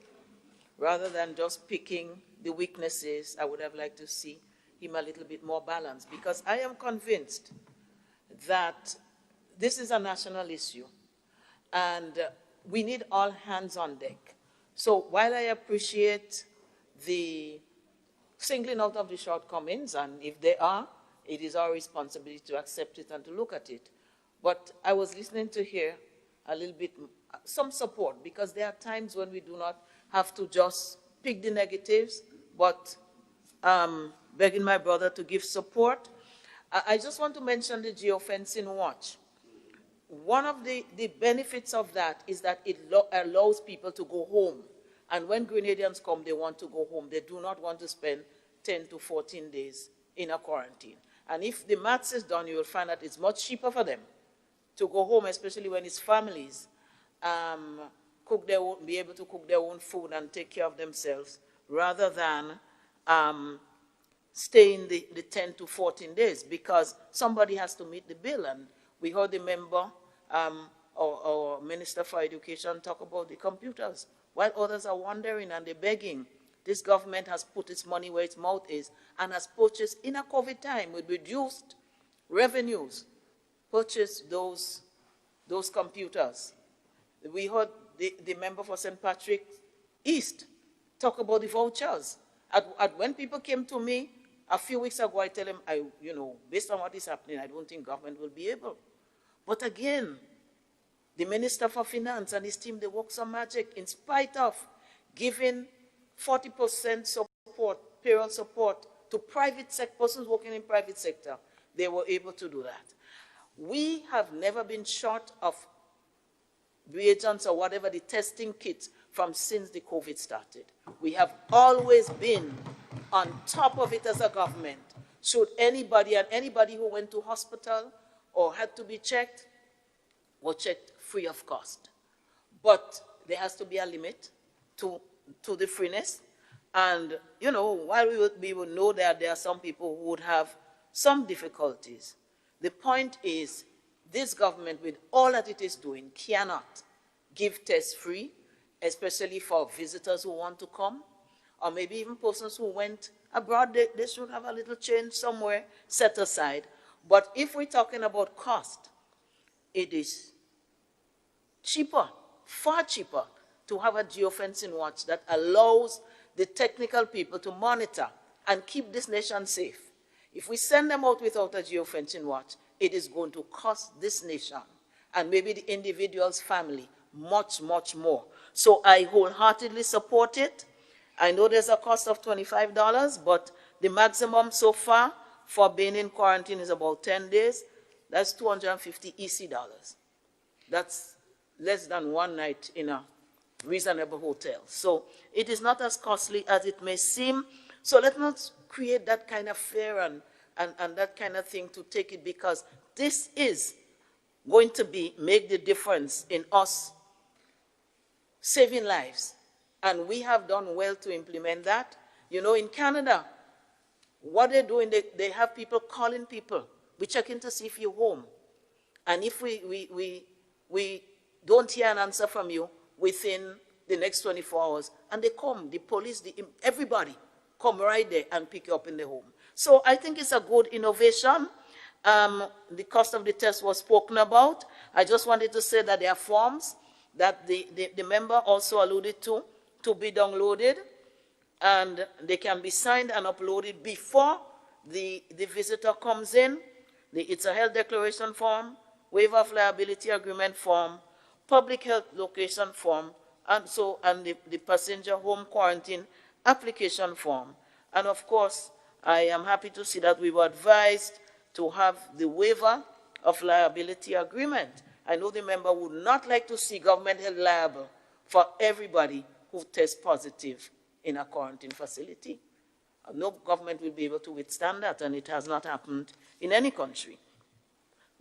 rather than just picking the weaknesses. I would have liked to see him a little bit more balanced, because I am convinced that this is a national issue and we need all hands on deck. So while I appreciate the singling out of the shortcomings, and if they are, it is our responsibility to accept it and to look at it. But I was listening to hear a little bit, some support, because there are times when we do not have to just pick the negatives, but begging my brother to give support. I just want to mention the geofencing watch. One of the benefits of that is that it allows people to go home. And when Grenadians come, they want to go home. They do not want to spend 10 to 14 days in a quarantine. And if the maths is done, you will find that it's much cheaper for them to go home, especially when it's families, be able to cook their own food and take care of themselves, rather than stay in the 10 to 14 days, because somebody has to meet the bill. And we heard the member or Minister for Education talk about the computers, while others are wondering and they're begging. This government has put its money where its mouth is and has purchased, in a COVID time with reduced revenues, purchased those computers. We heard the member for St. Patrick East talk about the vouchers. When people came to me a few weeks ago, I tell them, based on what is happening, I don't think government will be able. But again, the Minister for Finance and his team, they work some magic. In spite of giving 40% support, payroll support to persons working in private sector, they were able to do that. We have never been short of reagents or whatever, the testing kits, from since the COVID started. We have always been on top of it as a government. Should anybody who went to hospital or had to be checked, were checked free of cost. But there has to be a limit to the freeness. And, while we would know that there are some people who would have some difficulties, the point is this government, with all that it is doing, cannot give tests free, especially for visitors who want to come, or maybe even persons who went abroad. They should have a little change somewhere set aside. But if we're talking about cost, it is cheaper, far cheaper, to have a geofencing watch that allows the technical people to monitor and keep this nation safe. If we send them out without a geofencing watch, it is going to cost this nation and maybe the individual's family much, much more. So I wholeheartedly support it. I know there's a cost of $25, but the maximum so far for being in quarantine is about 10 days. That's 250 EC dollars. That's less than one night in a reasonable hotel. So it is not as costly as it may seem. So let's not create that kind of fear and that kind of thing to take it, because this is going to make the difference in us saving lives. And we have done well to implement that. You know, in Canada, what they're doing, they have people calling people. We check in to see if you're home. And if we don't hear an answer from you within the next 24 hours, and they come, the police, everybody come right there and pick you up in the home. So I think it's a good innovation. The cost of the test was spoken about. I just wanted to say that there are forms that the member also alluded to be downloaded, and they can be signed and uploaded before the visitor comes in. It's a health declaration form, waiver of liability agreement form, public health location form, and the passenger home quarantine application form. And of course, I am happy to see that we were advised to have the waiver of liability agreement. I know the member would not like to see government held liable for everybody who tests positive in a quarantine facility. No government will be able to withstand that, and it has not happened in any country.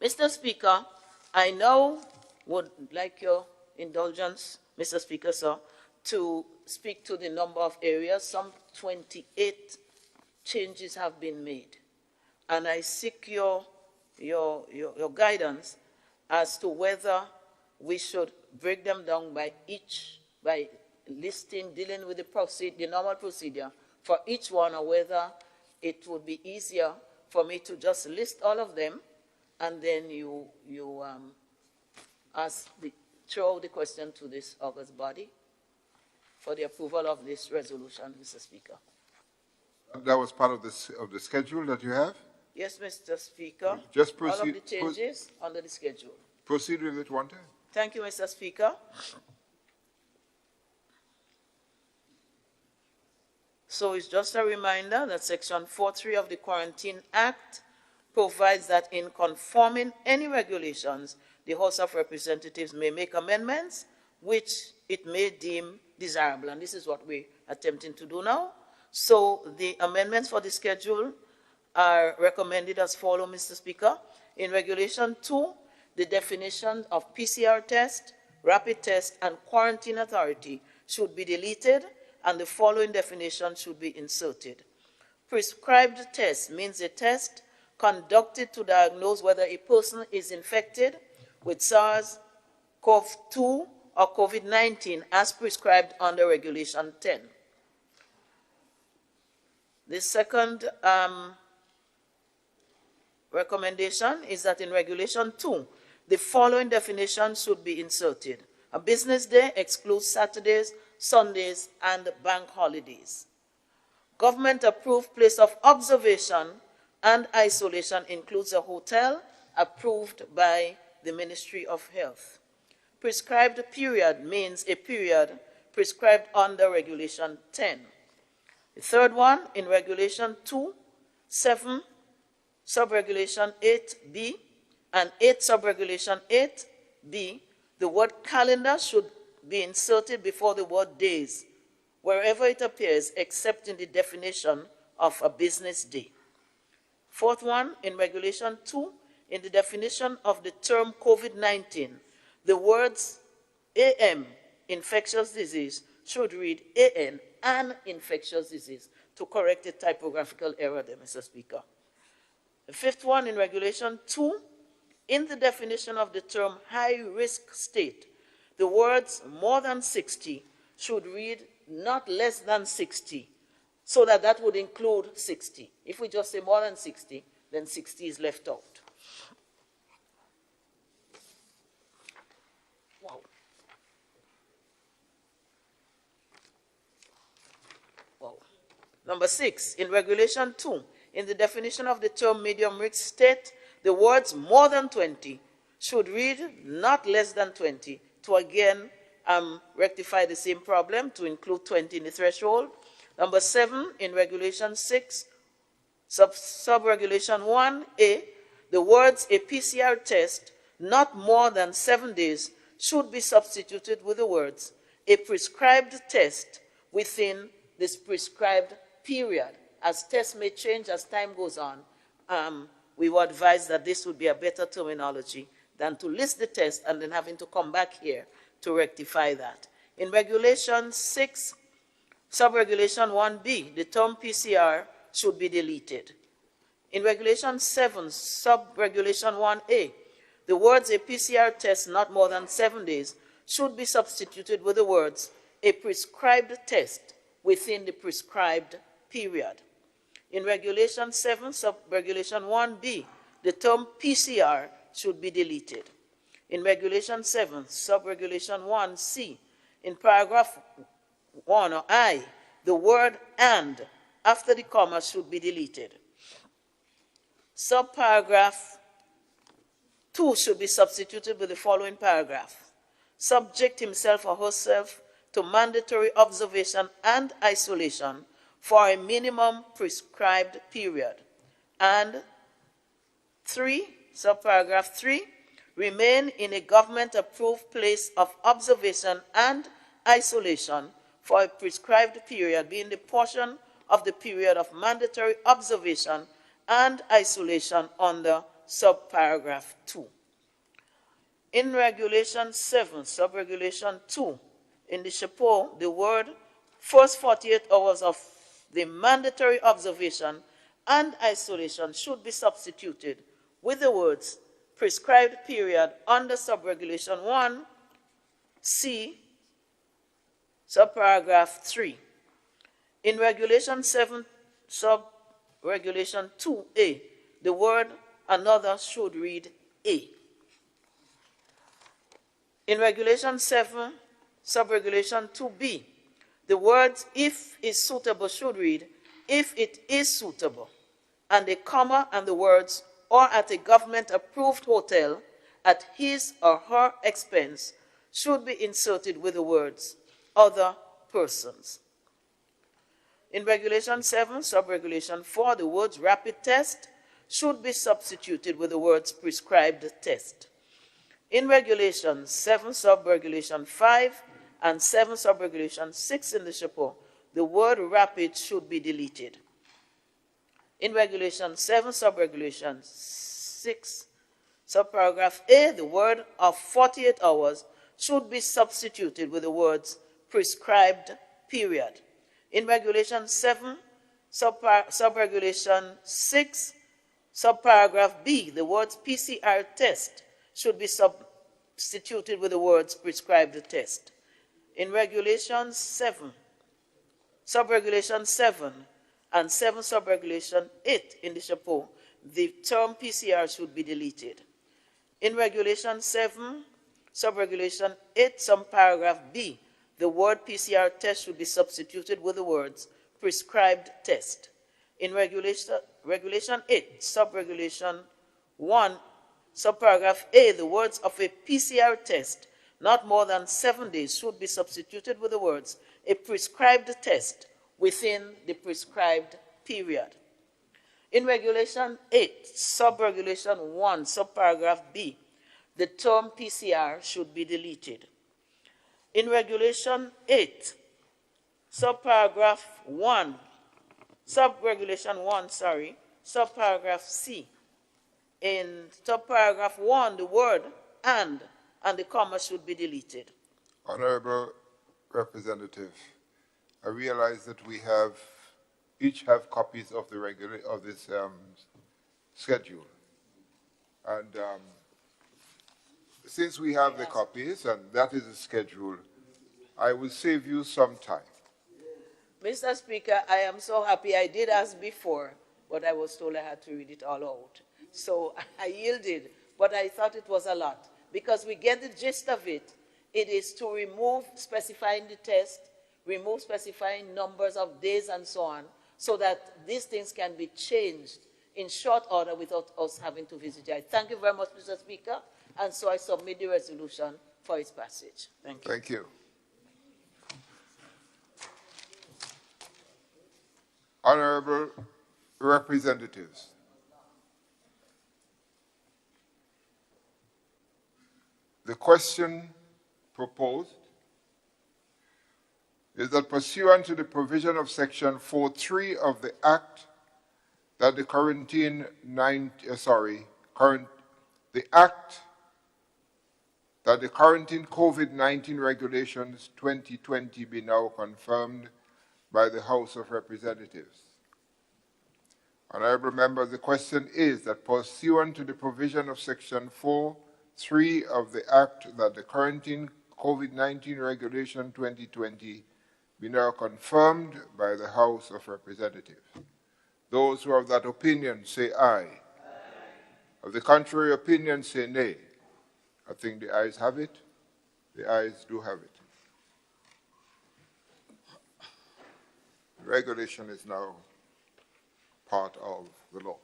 Mr. Speaker, I now would like your indulgence, Mr. Speaker, sir, to speak to the number of areas. Some 28 changes have been made, and I seek your guidance as to whether we should break them down by listing, dealing with the normal procedure for each one, or whether it would be easier for me to just list all of them, and then you throw the question to this august body for the approval of this resolution, Mr. Speaker. That was part of the schedule that you have? Yes, Mr. Speaker. Just all proceed. of the changes under the schedule. Proceed with it one time. Thank you, Mr. Speaker. So it's just a reminder that Section 4.3 of the Quarantine Act provides that in conforming any regulations, the House of Representatives may make amendments which it may deem desirable. And this is what we're attempting to do now. So the amendments for the schedule are recommended as follows, Mr. Speaker. In Regulation 2, the definition of PCR test, rapid test, and quarantine authority should be deleted, and the following definition should be inserted. Prescribed test means a test conducted to diagnose whether a person is infected with SARS-CoV-2 or COVID-19 as prescribed under Regulation 10. The second recommendation is that in Regulation 2, the following definition should be inserted. A business day excludes Saturdays, Sundays, and bank holidays. Government-approved place of observation and isolation includes a hotel approved by the Ministry of Health. Prescribed period means a period prescribed under Regulation 10. The third one, in Regulation 2.7, Subregulation 8B, and 8 Subregulation 8B, the word calendar should be inserted before the word days, wherever it appears, except in the definition of a business day. Fourth one, in Regulation 2, in the definition of the term COVID-19, the words AM, infectious disease, should read AN, an infectious disease, to correct a typographical error there, Mr. Speaker. The fifth one, in Regulation 2, in the definition of the term high-risk state, the words more than 60 should read not less than 60, so that would include 60. If we just say more than 60, then 60 is left out. Wow. Wow. Number 6, in Regulation 2, in the definition of the term medium risk state, the words more than 20 should read not less than 20 to again rectify the same problem to include 20 in the threshold. Number 7, in Regulation 6, Sub-Regulation 1A, the words a PCR test not more than 7 days should be substituted with the words a prescribed test within this prescribed period. As tests may change as time goes on, we would advise that this would be a better terminology than to list the test and then having to come back here to rectify that. In Regulation 6, Sub-Regulation 1B, the term PCR should be deleted. In Regulation 7, Sub-Regulation 1A, the words a PCR test not more than 7 days should be substituted with the words a prescribed test within the prescribed period. In Regulation 7, Sub-Regulation 1B, the term PCR should be deleted. In Regulation 7, Sub-Regulation 1C, in paragraph 1 or I, the word and after the comma should be deleted. Subparagraph 2 should be substituted with the following paragraph. Subject himself or herself to mandatory observation and isolation for a minimum prescribed period. And 3, subparagraph 3, remain in a government-approved place of observation and isolation for a prescribed period, being the portion of the period of mandatory observation and isolation under subparagraph 2. In Regulation 7, Sub-Regulation 2, in the chapeau, the word first 48 hours of the mandatory observation and isolation should be substituted with the words prescribed period under Sub-Regulation 1C, subparagraph 3. In Regulation 7, Sub-Regulation 2A, the word another should read A. In Regulation 7, Sub-Regulation 2B, the words if is suitable should read if it is suitable, and a comma and the words or at a government-approved hotel at his or her expense should be inserted with the words other persons. In Regulation 7, Sub-Regulation 4, the words rapid test should be substituted with the words prescribed test. In Regulation 7, Sub-Regulation 5, and 7, Sub-Regulation 6 in the chapeau, the word rapid should be deleted. In Regulation 7, Sub-Regulation 6, subparagraph A, the word of 48 hours should be substituted with the words prescribed period. In Regulation 7, Sub-Regulation 6, subparagraph B, the words PCR test should be substituted with the words prescribed test. In Regulation 7, Sub-Regulation 7, and 7 Sub-Regulation 8 in the chapeau, the term PCR should be deleted. In Regulation 7, Sub-Regulation 8, subparagraph B, the word PCR test should be substituted with the words prescribed test. In Regulation 8, Sub-Regulation 1, subparagraph A, the words of a PCR test not more than 7 days should be substituted with the words a prescribed test within the prescribed period. In Regulation 8, Sub-Regulation 1, subparagraph B, the term PCR should be deleted. In Regulation 8, subparagraph 1, Sub-Regulation 1, subparagraph C, in subparagraph 1, the word and the comma should be deleted. Honorable Representative, I realize that we each have copies of this schedule. And since we have the copies, and that is the schedule, I will save you some time. Mr. Speaker, I am so happy. I did ask before, but I was told I had to read it all out. So I yielded, but I thought it was a lot. Because we get the gist of it. It is to remove specifying the test, remove specifying numbers of days and so on, so that these things can be changed in short order without us having to visit you. I thank you very much, Mr. Speaker, and so I submit the resolution for its passage. Thank you. Thank you. Honorable representatives, the question proposed is that pursuant to the provision of Section 4.3 of the Act, that the quarantine COVID-19 regulations 2020 be now confirmed by the House of Representatives. Honorable members, the question is that pursuant to the provision of Section 4.3 of the Act, that the quarantine COVID-19 regulation 2020 be now confirmed by the House of Representatives. Those who are of that opinion say aye. Aye. Of the contrary opinion say nay. I think the ayes have it. The ayes do have it. The regulation is now part of the law.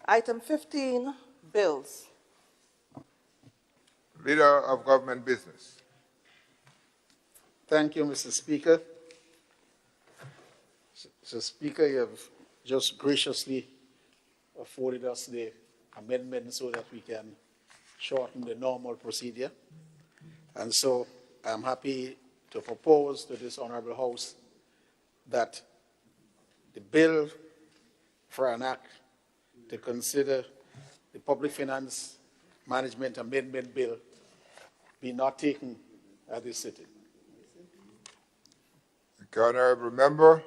Item 15, bills. Leader of Government Business. Thank you, Mr. Speaker. Mr. Speaker, you have just graciously afforded us the amendment so that we can shorten the normal procedure. And so I'm happy to propose to this Honorable House that the bill for an act to consider the Public Finance Management Amendment Bill be not taken at this sitting. Thank you, Honorable Member.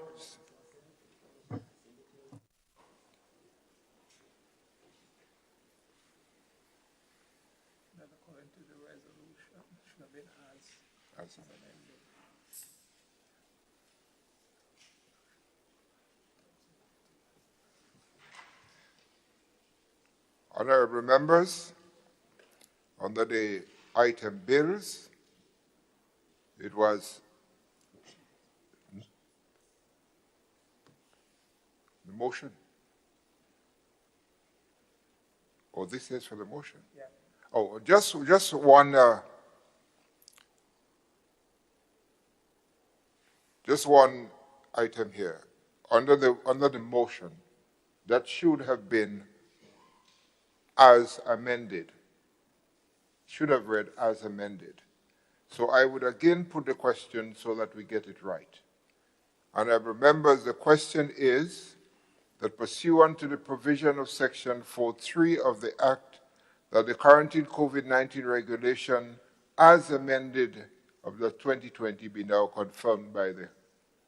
Honorable members, under the item bills, it was the motion. Oh, this is for the motion. Yeah. Oh, just one item here. Under the motion, that should have been as amended. Should have read as amended. So I would again put the question so that we get it right. Honorable members, the question is that pursuant to the provision of Section 4.3 of the Act, that the quarantine COVID-19 regulation as amended of the 2020 be now confirmed by the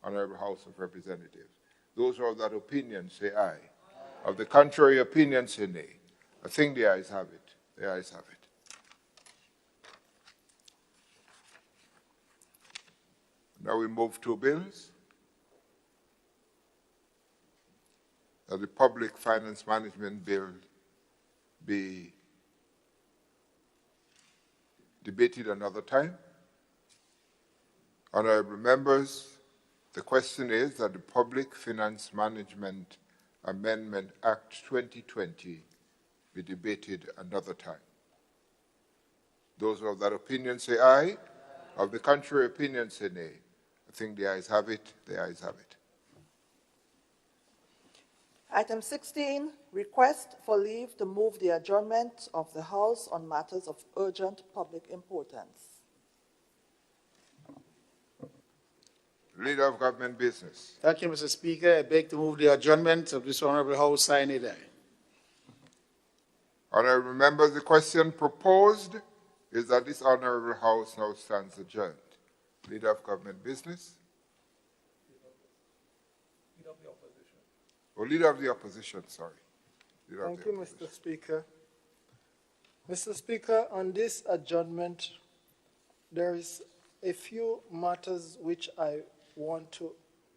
Honorable House of Representatives. Those who are of that opinion say aye. Aye. Of the contrary opinion say nay. I think the ayes have it. The ayes have it. Now we move to bills. That the Public Finance Management Bill be debated another time. Honorable members, the question is that the Public Finance Management Amendment Act 2020 be debated another time. Those of that opinion say aye. Aye. Of the contrary opinion say nay. I think the ayes have it. The ayes have it. Item 16, request for leave to move the adjournment of the House on matters of urgent public importance. Leader of Government Business. Thank you, Mr. Speaker. I beg to move the adjournment of this Honorable House sine die. Honorable members, the question proposed is that this Honorable House now stands adjourned. Leader of Government Business. Leader of the Opposition. Oh, Leader of the Opposition, sorry. Thank you, Mr. Speaker. Mr. Speaker, on this adjournment, there is a few matters which I want to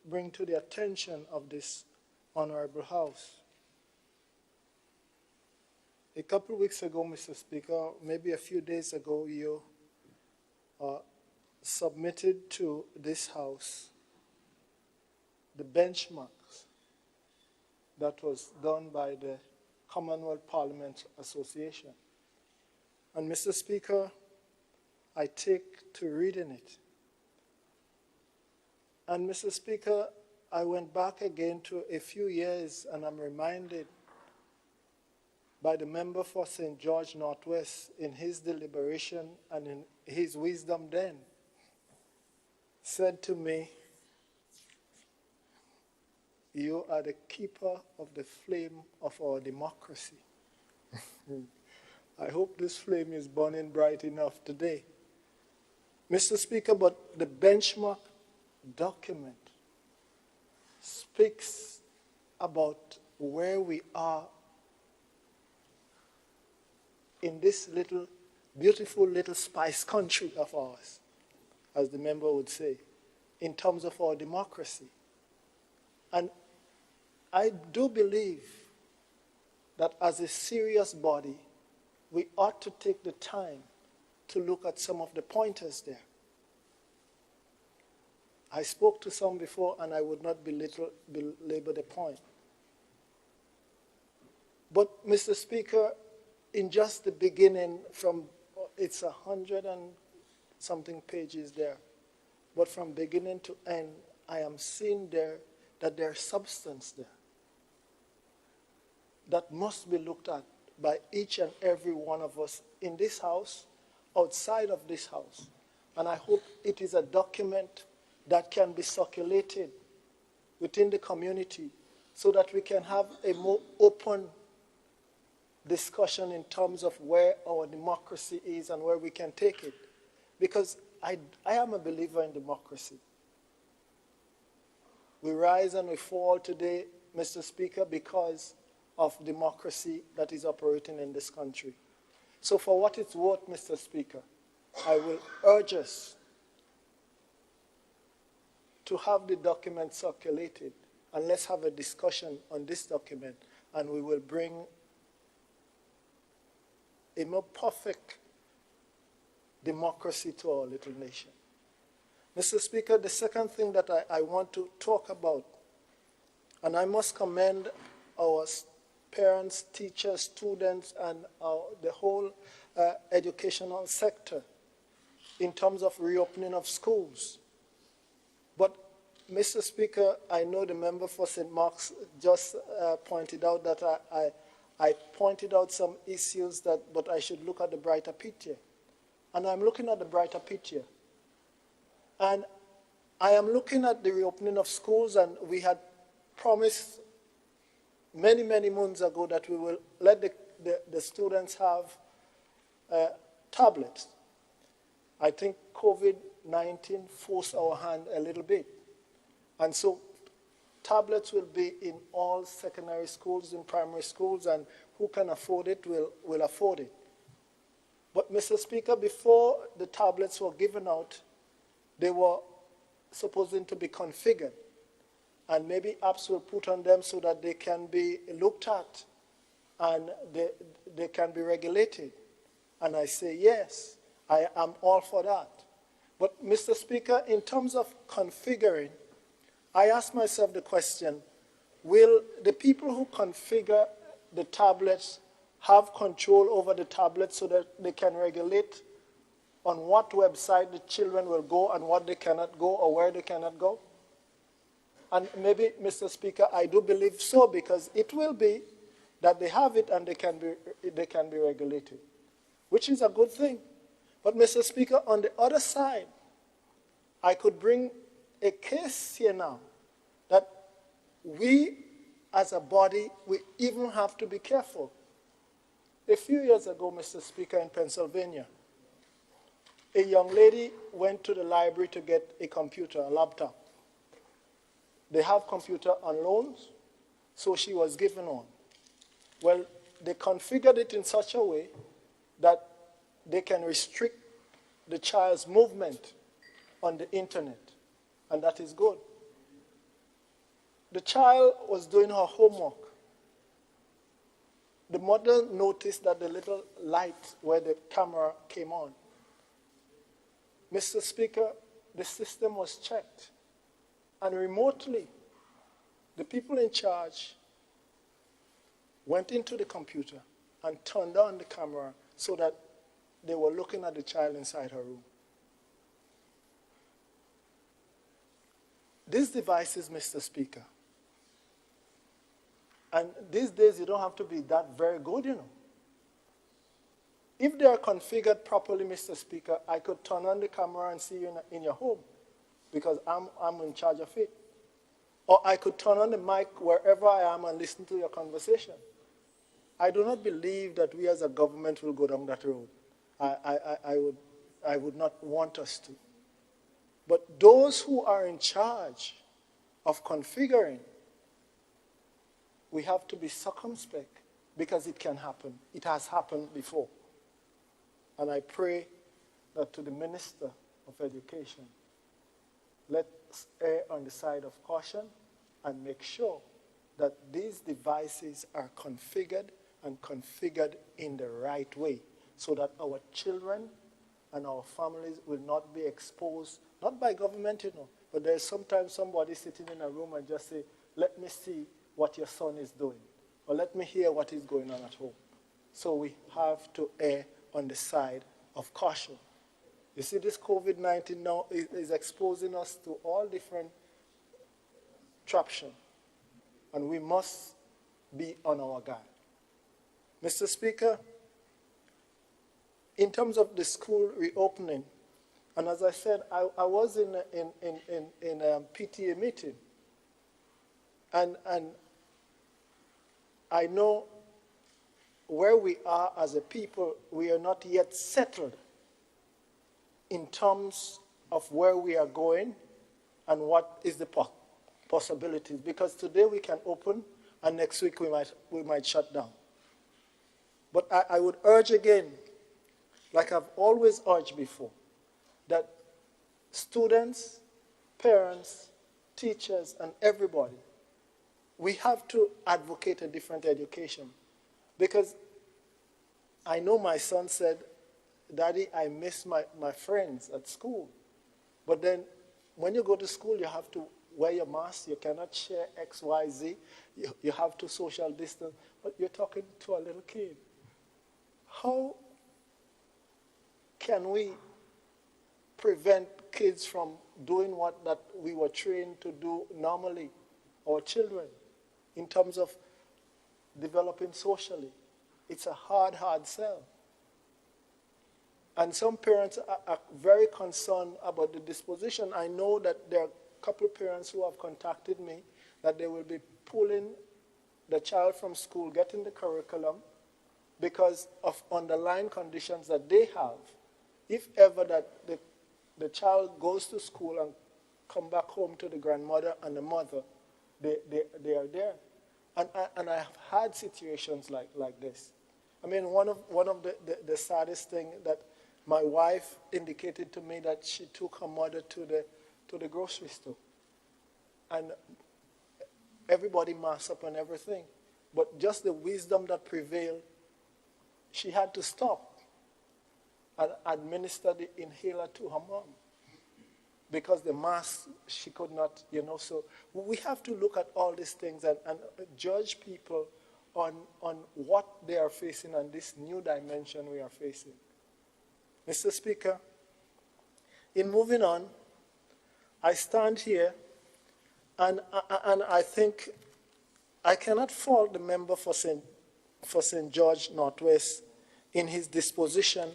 bring to the attention of this honorable House. A couple of weeks ago, Mr. Speaker, maybe a few days ago, you submitted to this House the benchmarks that was done by the Commonwealth Parliament Association. And Mr. Speaker, I take to reading it. And Mr. Speaker, I went back again to a few years, and I'm reminded by the member for St. George Northwest in his deliberation and in his wisdom then, said to me, "You are the keeper of the flame of our democracy." I hope this flame is burning bright enough today. Mr. Speaker, but the benchmark document speaks about where we are in this little, beautiful little spice country of ours, as the member would say, in terms of our democracy. And I do believe that as a serious body, we ought to take the time to look at some of the pointers there. I spoke to some before, and I would not belabor the point. But, Mr. Speaker, in just the beginning, it's 100 and something pages there, but from beginning to end, I am seeing there that there's substance there that must be looked at by each and every one of us in this House, outside of this House. And I hope it is a document that can be circulated within the community so that we can have a more open discussion in terms of where our democracy is and where we can take it. Because I am a believer in democracy. We rise and we fall today, Mr. Speaker, because of democracy that is operating in this country. So for what it's worth, Mr. Speaker, I will urge us to have the document circulated, and let's have a discussion on this document, and we will bring a more perfect democracy to our little nation. Mr. Speaker, the second thing that I want to talk about, and I must commend our parents, teachers, students, and the whole educational sector in terms of reopening of schools. But, Mr. Speaker, I know the member for St. Mark's just pointed out that I pointed out some issues but I should look at the brighter picture. And I'm looking at the brighter picture. And I am looking at the reopening of schools, and we had promised many, many months ago that we will let the students have tablets. I think COVID-19 forced our hand a little bit. And so tablets will be in all secondary schools, in primary schools, and who can afford it will afford it. But, Mr. Speaker, before the tablets were given out, they were supposed to be configured. And maybe apps will put on them so that they can be looked at and they can be regulated. And I say, yes, I am all for that. But, Mr. Speaker, in terms of configuring, I ask myself the question, will the people who configure the tablets have control over the tablets so that they can regulate on what website the children will go and what they cannot go or where they cannot go? And maybe, Mr. Speaker, I do believe so, because it will be that they have it and they can be regulated, which is a good thing. But, Mr. Speaker, on the other side, I could bring a case here now that we as a body, we even have to be careful. A few years ago, Mr. Speaker, in Pennsylvania, a young lady went to the library to get a computer, a laptop. They have computer on loans, so she was given one. Well, they configured it in such a way that they can restrict the child's movement on the internet, and that is good. The child was doing her homework. The mother noticed that the little light where the camera came on. Mr. Speaker, the system was checked, and remotely, the people in charge went into the computer and turned on the camera so that they were looking at the child inside her room. These devices, Mr. Speaker, and these days you don't have to be that very good, you know. If they are configured properly, Mr. Speaker, I could turn on the camera and see you in your home because I'm in charge of it. Or I could turn on the mic wherever I am and listen to your conversation. I do not believe that we as a government will go down that road. I would not want us to. But those who are in charge of configuring, we have to be circumspect because it can happen. It has happened before. And I pray that to the Minister of Education, let's err on the side of caution and make sure that these devices are configured and configured in the right way so that our children and our families will not be exposed, not by government, you know, but there's sometimes somebody sitting in a room and just say, let me see what your son is doing, or let me hear what is going on at home. So we have to err on the side of caution. You see, this COVID-19 now is exposing us to all different trappings, and we must be on our guard. Mr. Speaker, in terms of the school reopening, and as I said, I was in a PTA meeting, and I know where we are as a people, we are not yet settled in terms of where we are going and what is the possibilities. Because today we can open, and next week we might shut down. But I would urge again, like I've always urged before, that students, parents, teachers, and everybody, we have to advocate a different education. Because I know my son said, Daddy, I miss my friends at school. But then when you go to school, you have to wear your mask. You cannot share X, Y, Z. You have to social distance. But you're talking to a little kid. How can we prevent kids from doing what that we were trained to do normally, our children, in terms of developing socially? It's a hard sell. And some parents are very concerned about the disposition. I know that there are a couple of parents who have contacted me that they will be pulling the child from school, getting the curriculum, because of underlying conditions that they have. If ever that the child goes to school and come back home to the grandmother and the mother, they are there. And I have had situations like this. I mean, one of the saddest thing that my wife indicated to me that she took her mother to the grocery store. And everybody masked up and everything. But just the wisdom that prevailed, she had to stop and administer the inhaler to her mom. Because the mask, she could not, you know. So we have to look at all these things and judge people on what they are facing and this new dimension we are facing. Mr. Speaker, in moving on, I stand here and I think I cannot fault the member for St. George Northwest in his disposition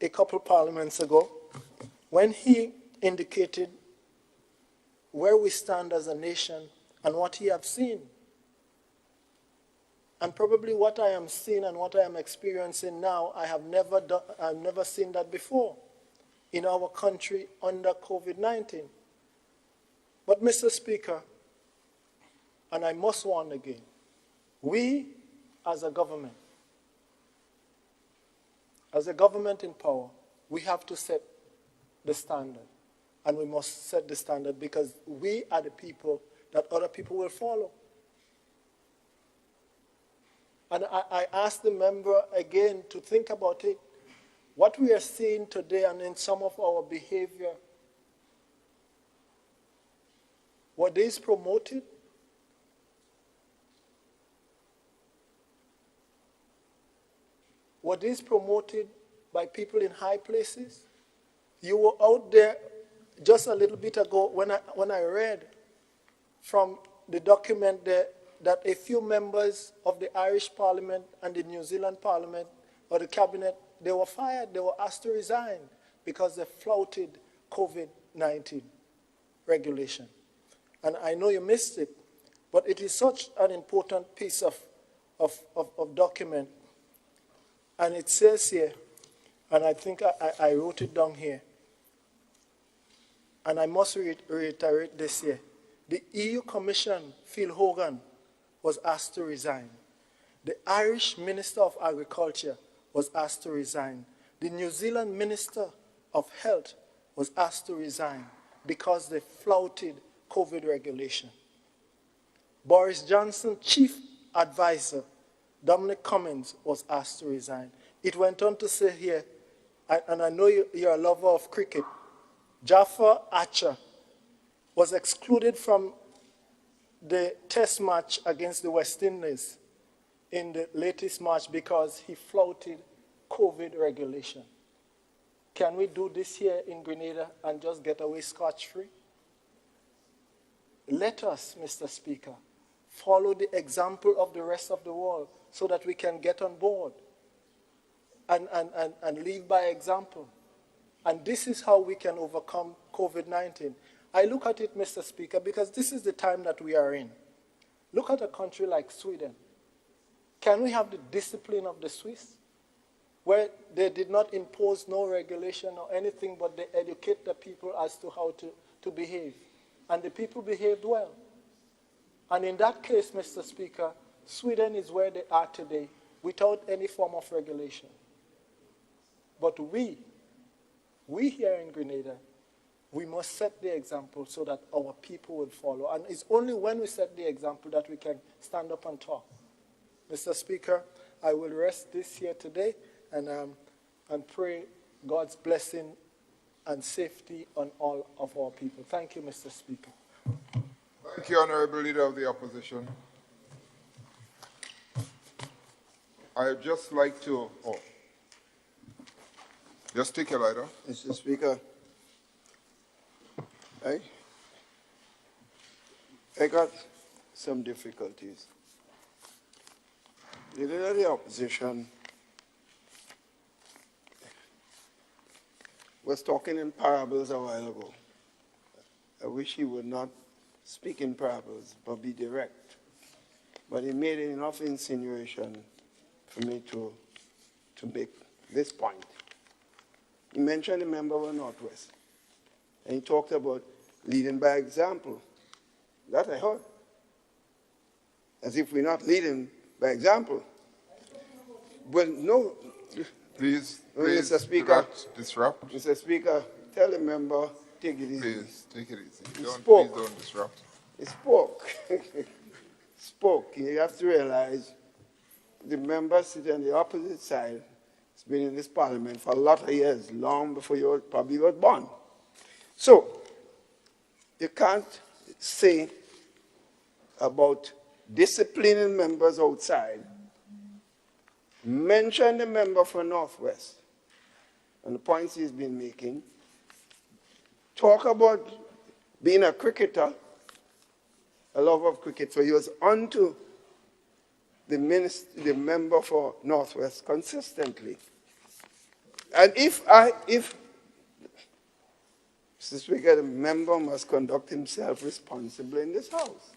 a couple parliaments ago when he indicated where we stand as a nation and what he has seen. And probably what I am seeing and what I am experiencing now, I've never seen that before in our country under COVID-19. But Mr. Speaker, and I must warn again, we as a government in power, we have to set the standard. And we must set the standard because we are the people that other people will follow. And I ask the member again to think about it. What we are seeing today and in some of our behavior, were these promoted? Were these promoted by people in high places? You were out there just a little bit ago when I read from the document there that a few members of the Irish Parliament and the New Zealand Parliament or the cabinet, they were fired, they were asked to resign because they flouted COVID-19 regulation. And I know you missed it, but it is such an important piece of document. And it says here, and I think I wrote it down here, and I must reiterate this here. The EU Commission, Phil Hogan, was asked to resign. The Irish Minister of Agriculture was asked to resign. The New Zealand Minister of Health was asked to resign because they flouted COVID regulation. Boris Johnson, Chief Advisor, Dominic Cummings, was asked to resign. It went on to say here, and I know you're a lover of cricket, Jaffa Archer was excluded from the test match against the West Indies in the latest match because he flouted COVID regulation. Can we do this here in Grenada and just get away scotch-free? Let us, Mr. Speaker, follow the example of the rest of the world so that we can get on board and lead by example. And this is how we can overcome COVID-19. I look at it, Mr. Speaker, because this is the time that we are in. Look at a country like Sweden. Can we have the discipline of the Swiss, where they did not impose no regulation or anything, but they educate the people as to how to behave? And the people behaved well. And in that case, Mr. Speaker, Sweden is where they are today without any form of regulation. But we here in Grenada, we must set the example so that our people will follow. And it's only when we set the example that we can stand up and talk. Mr. Speaker, I will rest this here today and pray God's blessing and safety on all of our people. Thank you, Mr. Speaker. Thank you, Honorable Leader of the Opposition. I'd just like to, just take your lighter. Mr. Speaker, I got some difficulties. The leader of the opposition was talking in parables a while ago. I wish he would not speak in parables, but be direct. But he made enough insinuation for me to make this point. He mentioned a member of the Northwest, and he talked about leading by example. That I heard. As if we're not leading by example. But no. Please, Mr. Speaker, do not disrupt. Mr. Speaker, tell the member, take it easy. Please, take it easy. Please Don't disrupt. He spoke. Spoke. You have to realize the member sitting on the opposite side has been in this parliament for a lot of years, long before you probably was born. So, you can't say about disciplining members outside, mention the member for Northwest and the points he's been making, talk about being a cricketer, a lover of cricket, so he was onto the member for Northwest consistently. And if Mr. Speaker, the member must conduct himself responsibly in this House.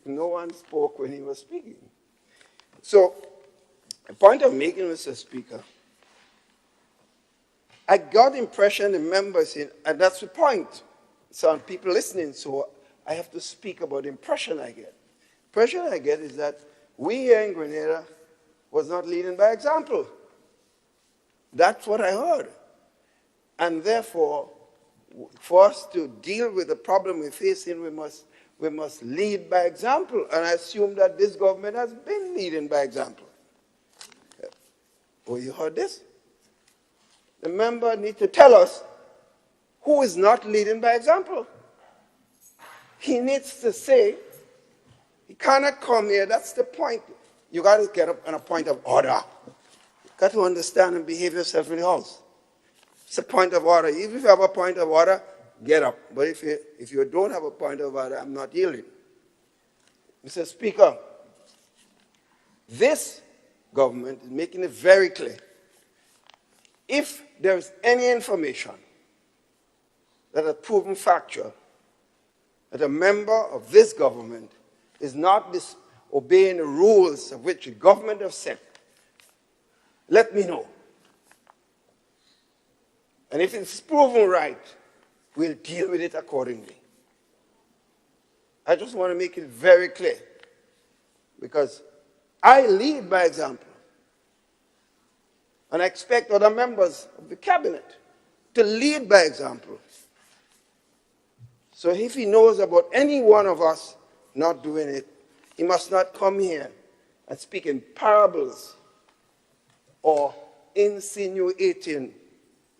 No one spoke when he was speaking. So, the point I'm making, Mr. Speaker, I got the impression the members, and that's the point. Some people listening, so I have to speak about the impression I get. The impression I get is that we here in Grenada was not leading by example. That's what I heard. And therefore, for us to deal with the problem we're facing, we must lead by example. And I assume that this government has been leading by example. Oh, you heard this? The member needs to tell us who is not leading by example. He needs to say, he cannot come here, that's the point. You got to get up on a point of order. You got to understand and behave yourself in the house. It's a point of order. Even if you have a point of order, get up. But if you don't have a point of order, I'm not yielding. Mr. Speaker, this government is making it very clear. If there is any information that has proven factual, that a member of this government is not disobeying the rules of which the government has set, let me know. And if it's proven right, we'll deal with it accordingly. I just want to make it very clear, because I lead by example. And I expect other members of the cabinet to lead by example. So if he knows about any one of us not doing it, he must not come here and speak in parables or insinuating.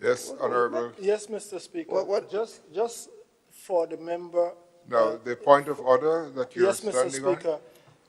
Yes, Honorable. Yes, Mr. Speaker. What? Just for the member. Now, the point of order that you're Yes, Mr. standing on? Speaker.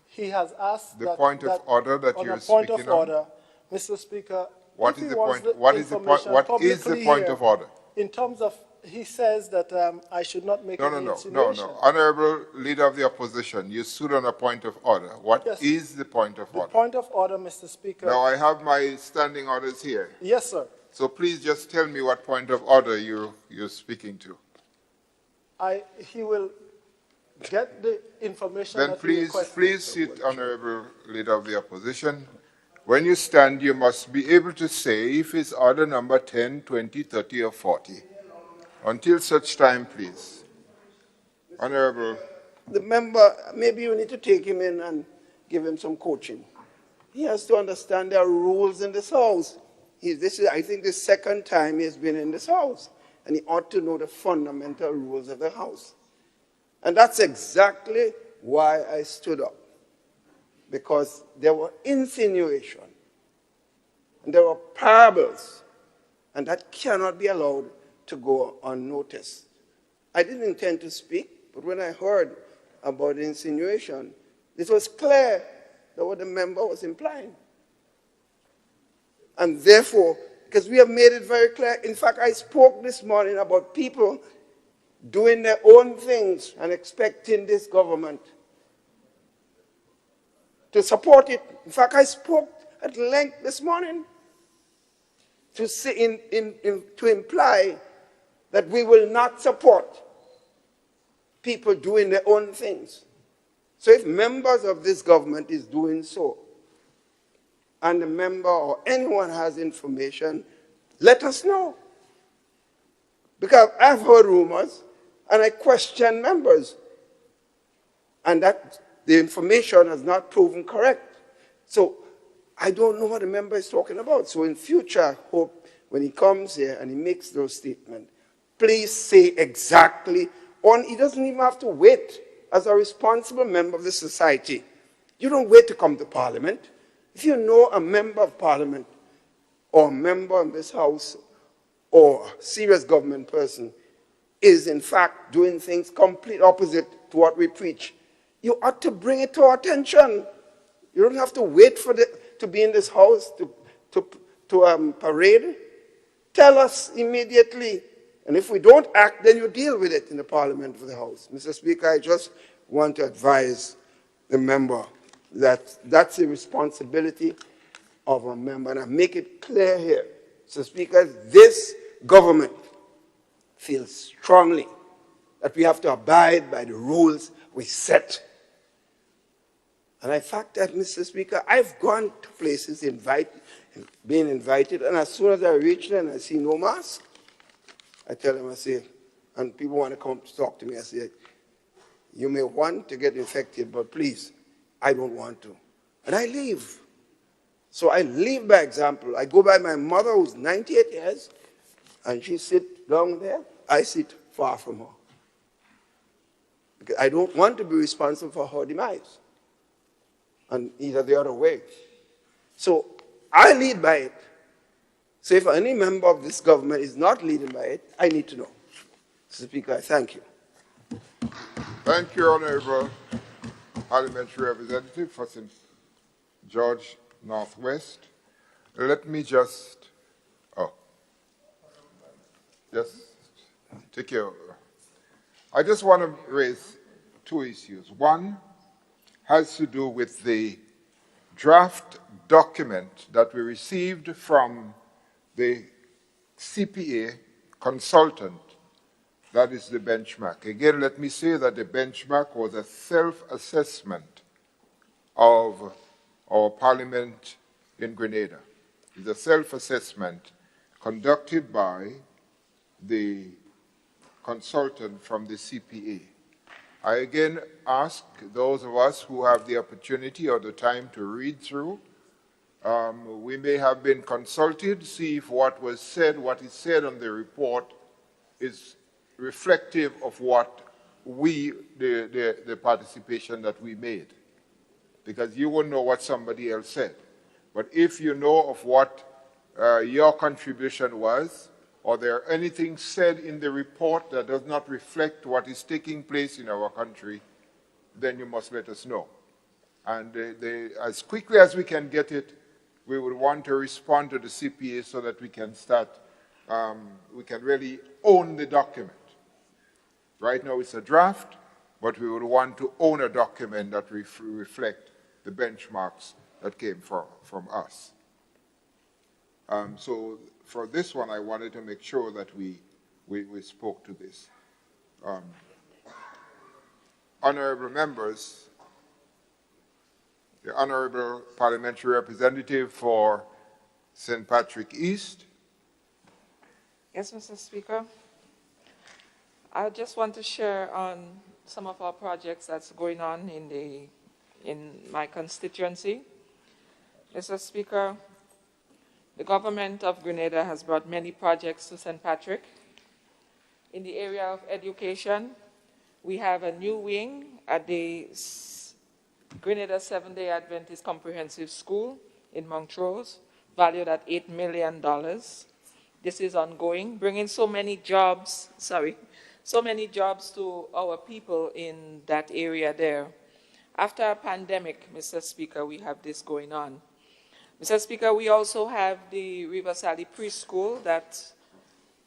He has asked The point of order that on you're a point speaking of on? order, Mr. Speaker. What if is he the wants point? What is the point? information What is the publicly point here, of order? In terms of, he says that I should not make any No. insinuation. Honorable Leader of the Opposition, you stood on a point of order. What Yes. is the point of The order? point of order, Mr. Speaker. Now, I have my standing orders here. Yes, sir. So please just tell me what point of order you're speaking to. He will get the information Then that he please requested. sit, Honorable Leader of the Opposition. When you stand, you must be able to say if it's order number 10, 20, 30, or 40. Until such time, please. Honorable. The member, maybe you need to take him in and give him some coaching. He has to understand there are rules in this house. This is, I think, the second time he has been in this house, and he ought to know the fundamental rules of the house. And that's exactly why I stood up, because there were insinuations, and there were parables, and that cannot be allowed to go unnoticed. I didn't intend to speak, but when I heard about the insinuation, it was clear that what the member was implying. And therefore, because we have made it very clear, in fact, I spoke this morning about people doing their own things and expecting this government to support it. In fact, I spoke at length this morning to say to imply that we will not support people doing their own things. So if members of this government is doing so, and the member or anyone has information, let us know. Because I've heard rumors, and I question members, and that the information has not proven correct. So I don't know what the member is talking about. So in future, I hope when he comes here and he makes those statements, please say exactly, he doesn't even have to wait as a responsible member of the society. You don't wait to come to Parliament. If you know a member of Parliament or a member of this House or a serious government person is in fact doing things complete opposite to what we preach, you ought to bring it to our attention. You don't have to wait for to be in this House to parade. Tell us immediately. And if we don't act, then you deal with it in the Parliament of the House. Mr. Speaker, I just want to advise the member that that's a responsibility of a member. And I make it clear here, Mr. Speaker, this government feels strongly that we have to abide by the rules we set. And the fact that, Mr. Speaker, I've gone to places being invited, and as soon as I reach there and I see no mask, I tell them, I say, and people want to come to talk to me, I say, you may want to get infected, but please, I don't want to. And I leave. So I leave by example. I go by my mother, who's 98 years, and she sit down there, I sit far from her. Because I don't want to be responsible for her demise, and either the other way. So I lead by it. So if any member of this government is not leading by it, I need to know. Mr. Speaker, I thank you. Thank you, Honorable Parliamentary Representative for St. George Northwest. Let me just take care. I just want to raise two issues. One has to do with the draft document that we received from the CPA consultant, that is the benchmark. Again, let me say that the benchmark was a self-assessment of our parliament in Grenada. It's a self-assessment conducted by the consultant from the CPA. I again ask those of us who have the opportunity or the time to read through, we may have been consulted, see if what is said on the report is reflective of what the participation that we made. Because you won't know what somebody else said. But if you know of what your contribution was, or there anything said in the report that does not reflect what is taking place in our country, then you must let us know. And as quickly as we can get it, we would want to respond to the CPA so that we can start, we can really own the document. Right now it's a draft, but we would want to own a document that reflect the benchmarks that came from us. So for this one, I wanted to make sure that we spoke to this. Honorable members, the Honorable Parliamentary Representative for St. Patrick East. Yes, Mr. Speaker. I just want to share on some of our projects that's going on in my constituency. Mr. Speaker, the government of Grenada has brought many projects to St. Patrick. In the area of education, we have a new wing at the Grenada Seventh-day Adventist Comprehensive School in Montrose, valued at $8 million. This is ongoing, bringing so many jobs to our people in that area there. After a pandemic, Mr. Speaker, we have this going on. Mr. Speaker, we also have the River Sally Preschool that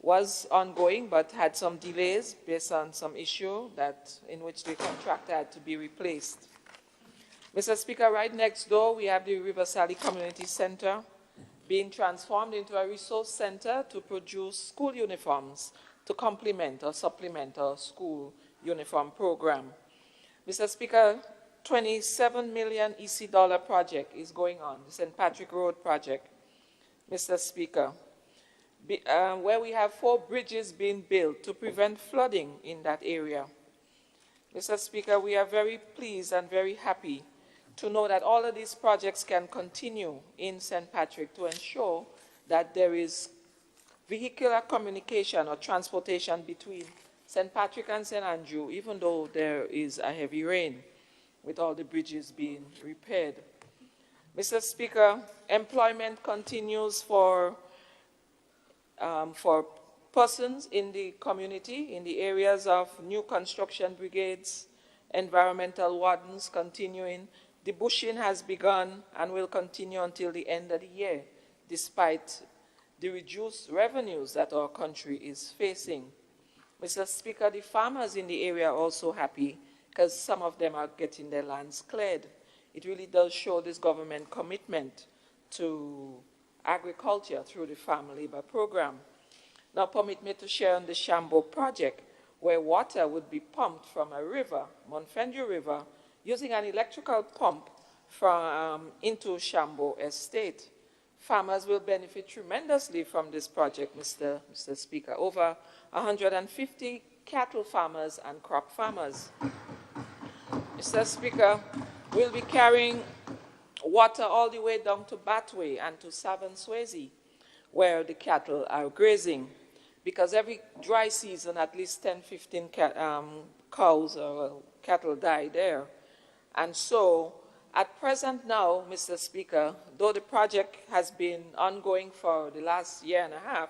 was ongoing but had some delays based on some issue in which the contractor had to be replaced. Mr. Speaker, right next door we have the River Sally Community Center being transformed into a resource center to produce school uniforms to complement or supplement our school uniform program. Mr. Speaker, 27 million EC dollar project is going on, the St. Patrick Road project, Mr. Speaker, where we have 4 bridges being built to prevent flooding in that area. Mr. Speaker, we are very pleased and very happy to know that all of these projects can continue in St. Patrick to ensure that there is vehicular communication or transportation between St. Patrick and St. Andrew, even though there is a heavy rain, with all the bridges being repaired. Mr. Speaker, employment continues for persons in the community, in the areas of new construction brigades, environmental wardens continuing. The bushing has begun and will continue until the end of the year, despite the reduced revenues that our country is facing. Mr. Speaker, the farmers in the area are also happy because some of them are getting their lands cleared. It really does show this government commitment to agriculture through the Farm Labor Program. Now permit me to share on the Shambo project, where water would be pumped from a river, Monfendu River, using an electrical pump into Shambo Estate. Farmers will benefit tremendously from this project, Mr. Speaker. Over 150 cattle farmers and crop farmers. Mr. Speaker, we'll be carrying water all the way down to Batway and to Savon Swayze, where the cattle are grazing. because every dry season, at least 10, 15 cows or cattle die there. And so, at present now, Mr. Speaker, though the project has been ongoing for the last year and a half,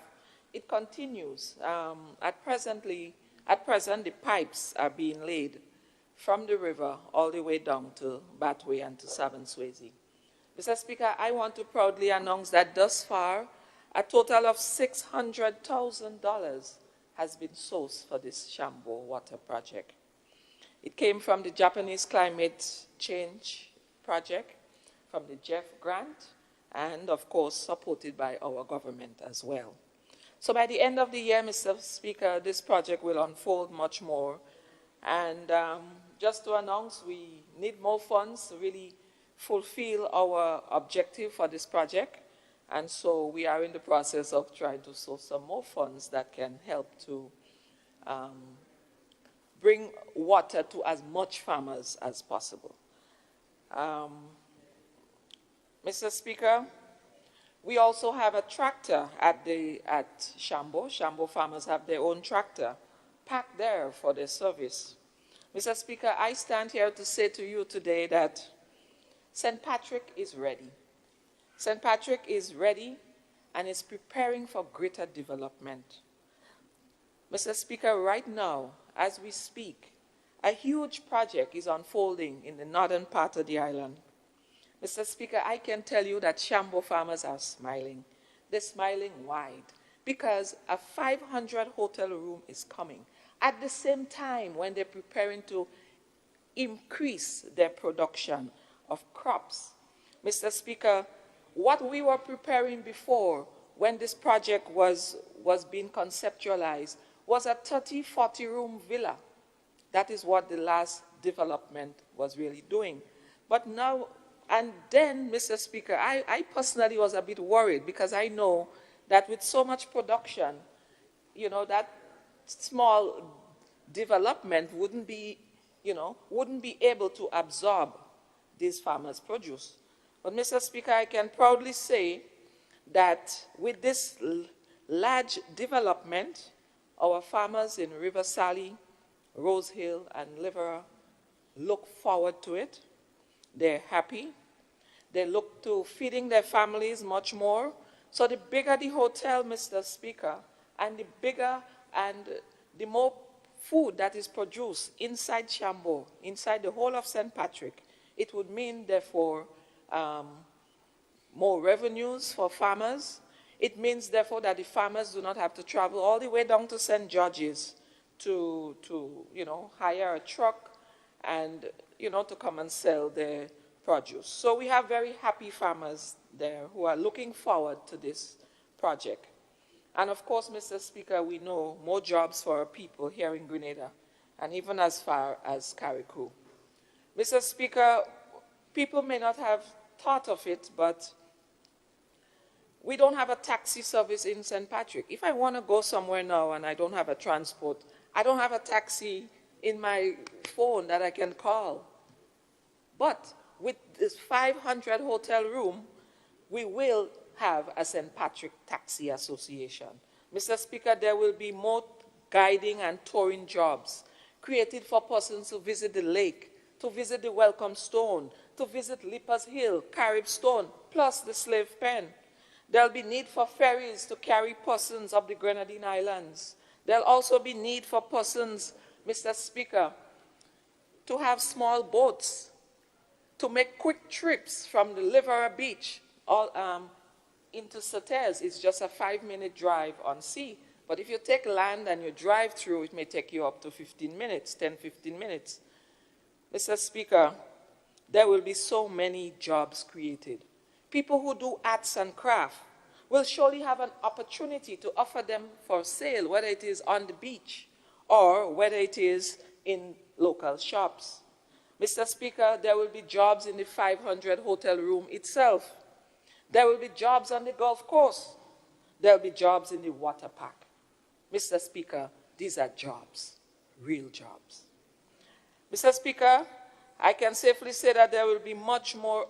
it continues. At present, the pipes are being laid from the river all the way down to Batway and to Savin Swayze. Mr. Speaker, I want to proudly announce that thus far, a total of $600,000 has been sourced for this Shambo water project. It came from the Japanese Climate Change Project, from the Jeff Grant, and of course supported by our government as well. So by the end of the year, Mr. Speaker, this project will unfold much more. And just to announce, we need more funds to really fulfill our objective for this project. And so we are in the process of trying to source some more funds that can help to bring water to as much farmers as possible. Mr. Speaker, we also have a tractor at Shambo. Shambo farmers have their own tractor packed there for their service. Mr. Speaker, I stand here to say to you today that St. Patrick is ready. St. Patrick is ready and is preparing for greater development. Mr. Speaker, right now, as we speak, a huge project is unfolding in the northern part of the island. Mr. Speaker, I can tell you that Shambo farmers are smiling. They're smiling wide because a 500 hotel room is coming at the same time when they're preparing to increase their production of crops. Mr. Speaker, what we were preparing before when this project was being conceptualized was a 30, 40 room villa. That is what the last development was really doing. But now, and then, Mr. Speaker, I personally was a bit worried because I know that with so much production, you know, that small development wouldn't be able to absorb these farmers' produce. But Mr. Speaker, I can proudly say that with this large development, our farmers in River Sally, Rose Hill, and Liverpool look forward to it. They're happy. They look to feeding their families much more. So the bigger the hotel, Mr. Speaker, and the bigger and the more food that is produced inside Shambo, inside the whole of St. Patrick, it would mean, therefore, more revenues for farmers. It means, therefore, that the farmers do not have to travel all the way down to St. George's to hire a truck and, to come and sell their produce. So we have very happy farmers there who are looking forward to this project. And of course, Mr. Speaker, we know more jobs for our people here in Grenada and even as far as Carriacou. Mr. Speaker, people may not have thought of it, but we don't have a taxi service in St. Patrick. If I want to go somewhere now and I don't have a transport, I don't have a taxi in my phone that I can call. But with this 500 hotel room, we will have a St. Patrick Taxi Association. Mr. Speaker, there will be more guiding and touring jobs created for persons to visit the lake, to visit the Welcome Stone, to visit Lippers Hill, Carib Stone, plus the slave pen. There'll be need for ferries to carry persons up the Grenadine Islands. There'll also be need for persons, Mr. Speaker, to have small boats, to make quick trips from the Liverpool beach into Sauteurs. It's just a 5-minute drive on sea. But if you take land and you drive through, it may take you up to 15 minutes, 10, 15 minutes. Mr. Speaker, there will be so many jobs created. People who do arts and craft will surely have an opportunity to offer them for sale, whether it is on the beach or whether it is in local shops. Mr. Speaker, there will be jobs in the 500 hotel room itself. There will be jobs on the golf course. There will be jobs in the water park. Mr. Speaker, these are jobs, real jobs. Mr. Speaker, I can safely say that there will be much more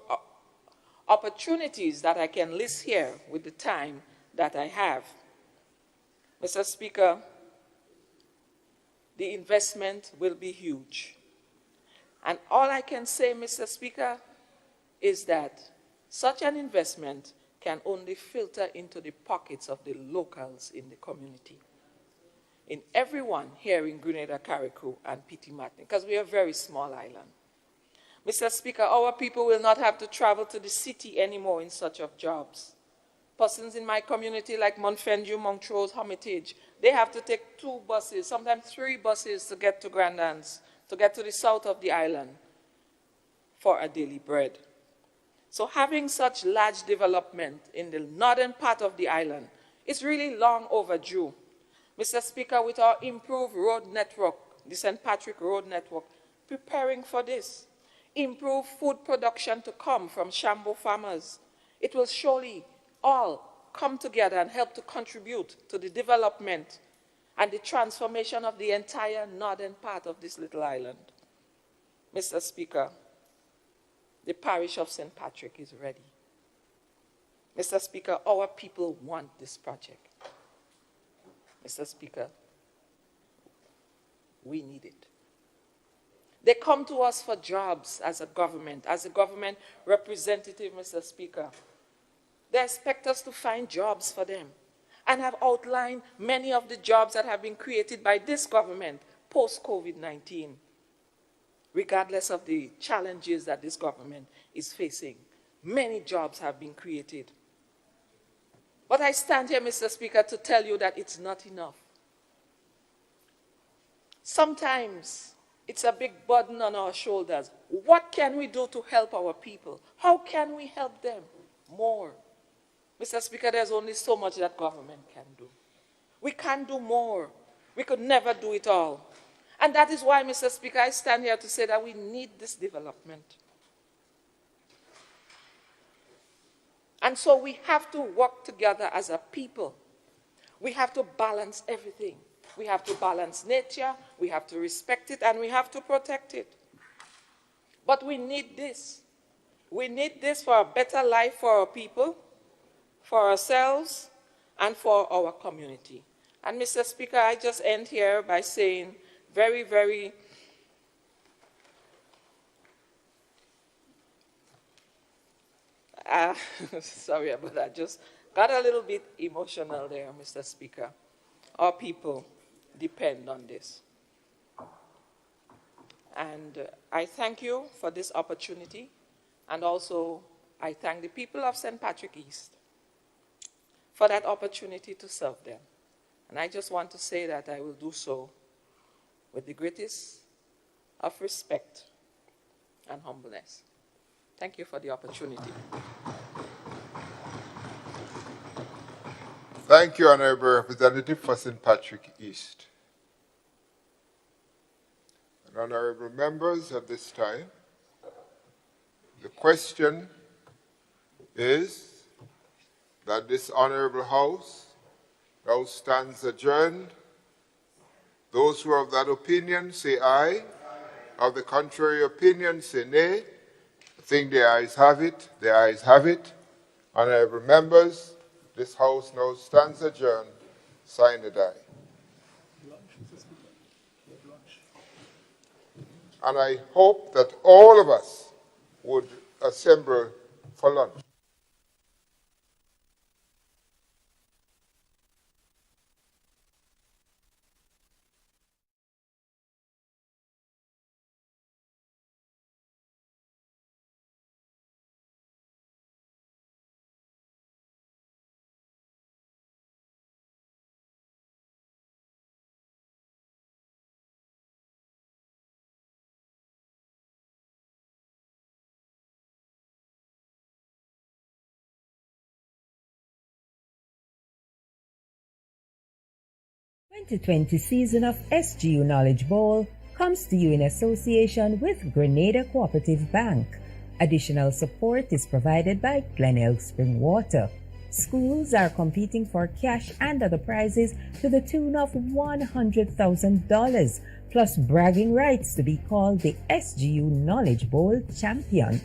opportunities that I can list here with the time that I have. Mr. Speaker, the investment will be huge. And all I can say, Mr. Speaker, is that such an investment can only filter into the pockets of the locals in the community, in everyone here in Grenada, Carriacou, and Petit Martin, because we are a very small island. Mr. Speaker, our people will not have to travel to the city anymore in search of jobs. Persons in my community like Montfendu, Montrose, Hermitage, they have to take 2 buses, sometimes 3 buses to get to Grand Anse, to get to the south of the island for a daily bread. So having such large development in the northern part of the island is really long overdue. Mr. Speaker, with our improved road network, the St. Patrick Road Network, preparing for this, improved food production to come from Shambo farmers, it will surely all come together and help to contribute to the development and the transformation of the entire northern part of this little island. Mr. Speaker, the parish of St. Patrick is ready. Mr. Speaker, our people want this project. Mr. Speaker, we need it. They come to us for jobs as a government representative, Mr. Speaker. They expect us to find jobs for them and have outlined many of the jobs that have been created by this government post-COVID-19. Regardless of the challenges that this government is facing, many jobs have been created. But I stand here, Mr. Speaker, to tell you that it's not enough. Sometimes it's a big burden on our shoulders. What can we do to help our people? How can we help them more? Mr. Speaker, there's only so much that government can do. We can do more. We could never do it all. And that is why, Mr. Speaker, I stand here to say that we need this development. And so we have to work together as a people. We have to balance everything. We have to balance nature, we have to respect it, and we have to protect it. But we need this. We need this for a better life for our people, for ourselves, and for our community. And Mr. Speaker, I just end here by saying very, very sorry about that. Just got a little bit emotional there, Mr. Speaker. Our people depend on this. And I thank you for this opportunity. And also, I thank the people of St. Patrick East for that opportunity to serve them. And I just want to say that I will do so with the greatest of respect and humbleness. Thank you for the opportunity. Thank you, Honorable Representative for St. Patrick East. And honorable members, at this time, the question is that this honorable House now stands adjourned. Those who are of that opinion say aye. Of the contrary opinion say nay. I think the ayes have it. The ayes have it. Honorable members, this House now stands adjourned. Sign the die. And I hope that all of us would assemble for lunch. The 2020 season of SGU Knowledge Bowl comes to you in association with Grenada Cooperative Bank. Additional support is provided by Glenelg Spring Water. Schools are competing for cash and other prizes to the tune of $100,000, plus bragging rights to be called the SGU Knowledge Bowl champion.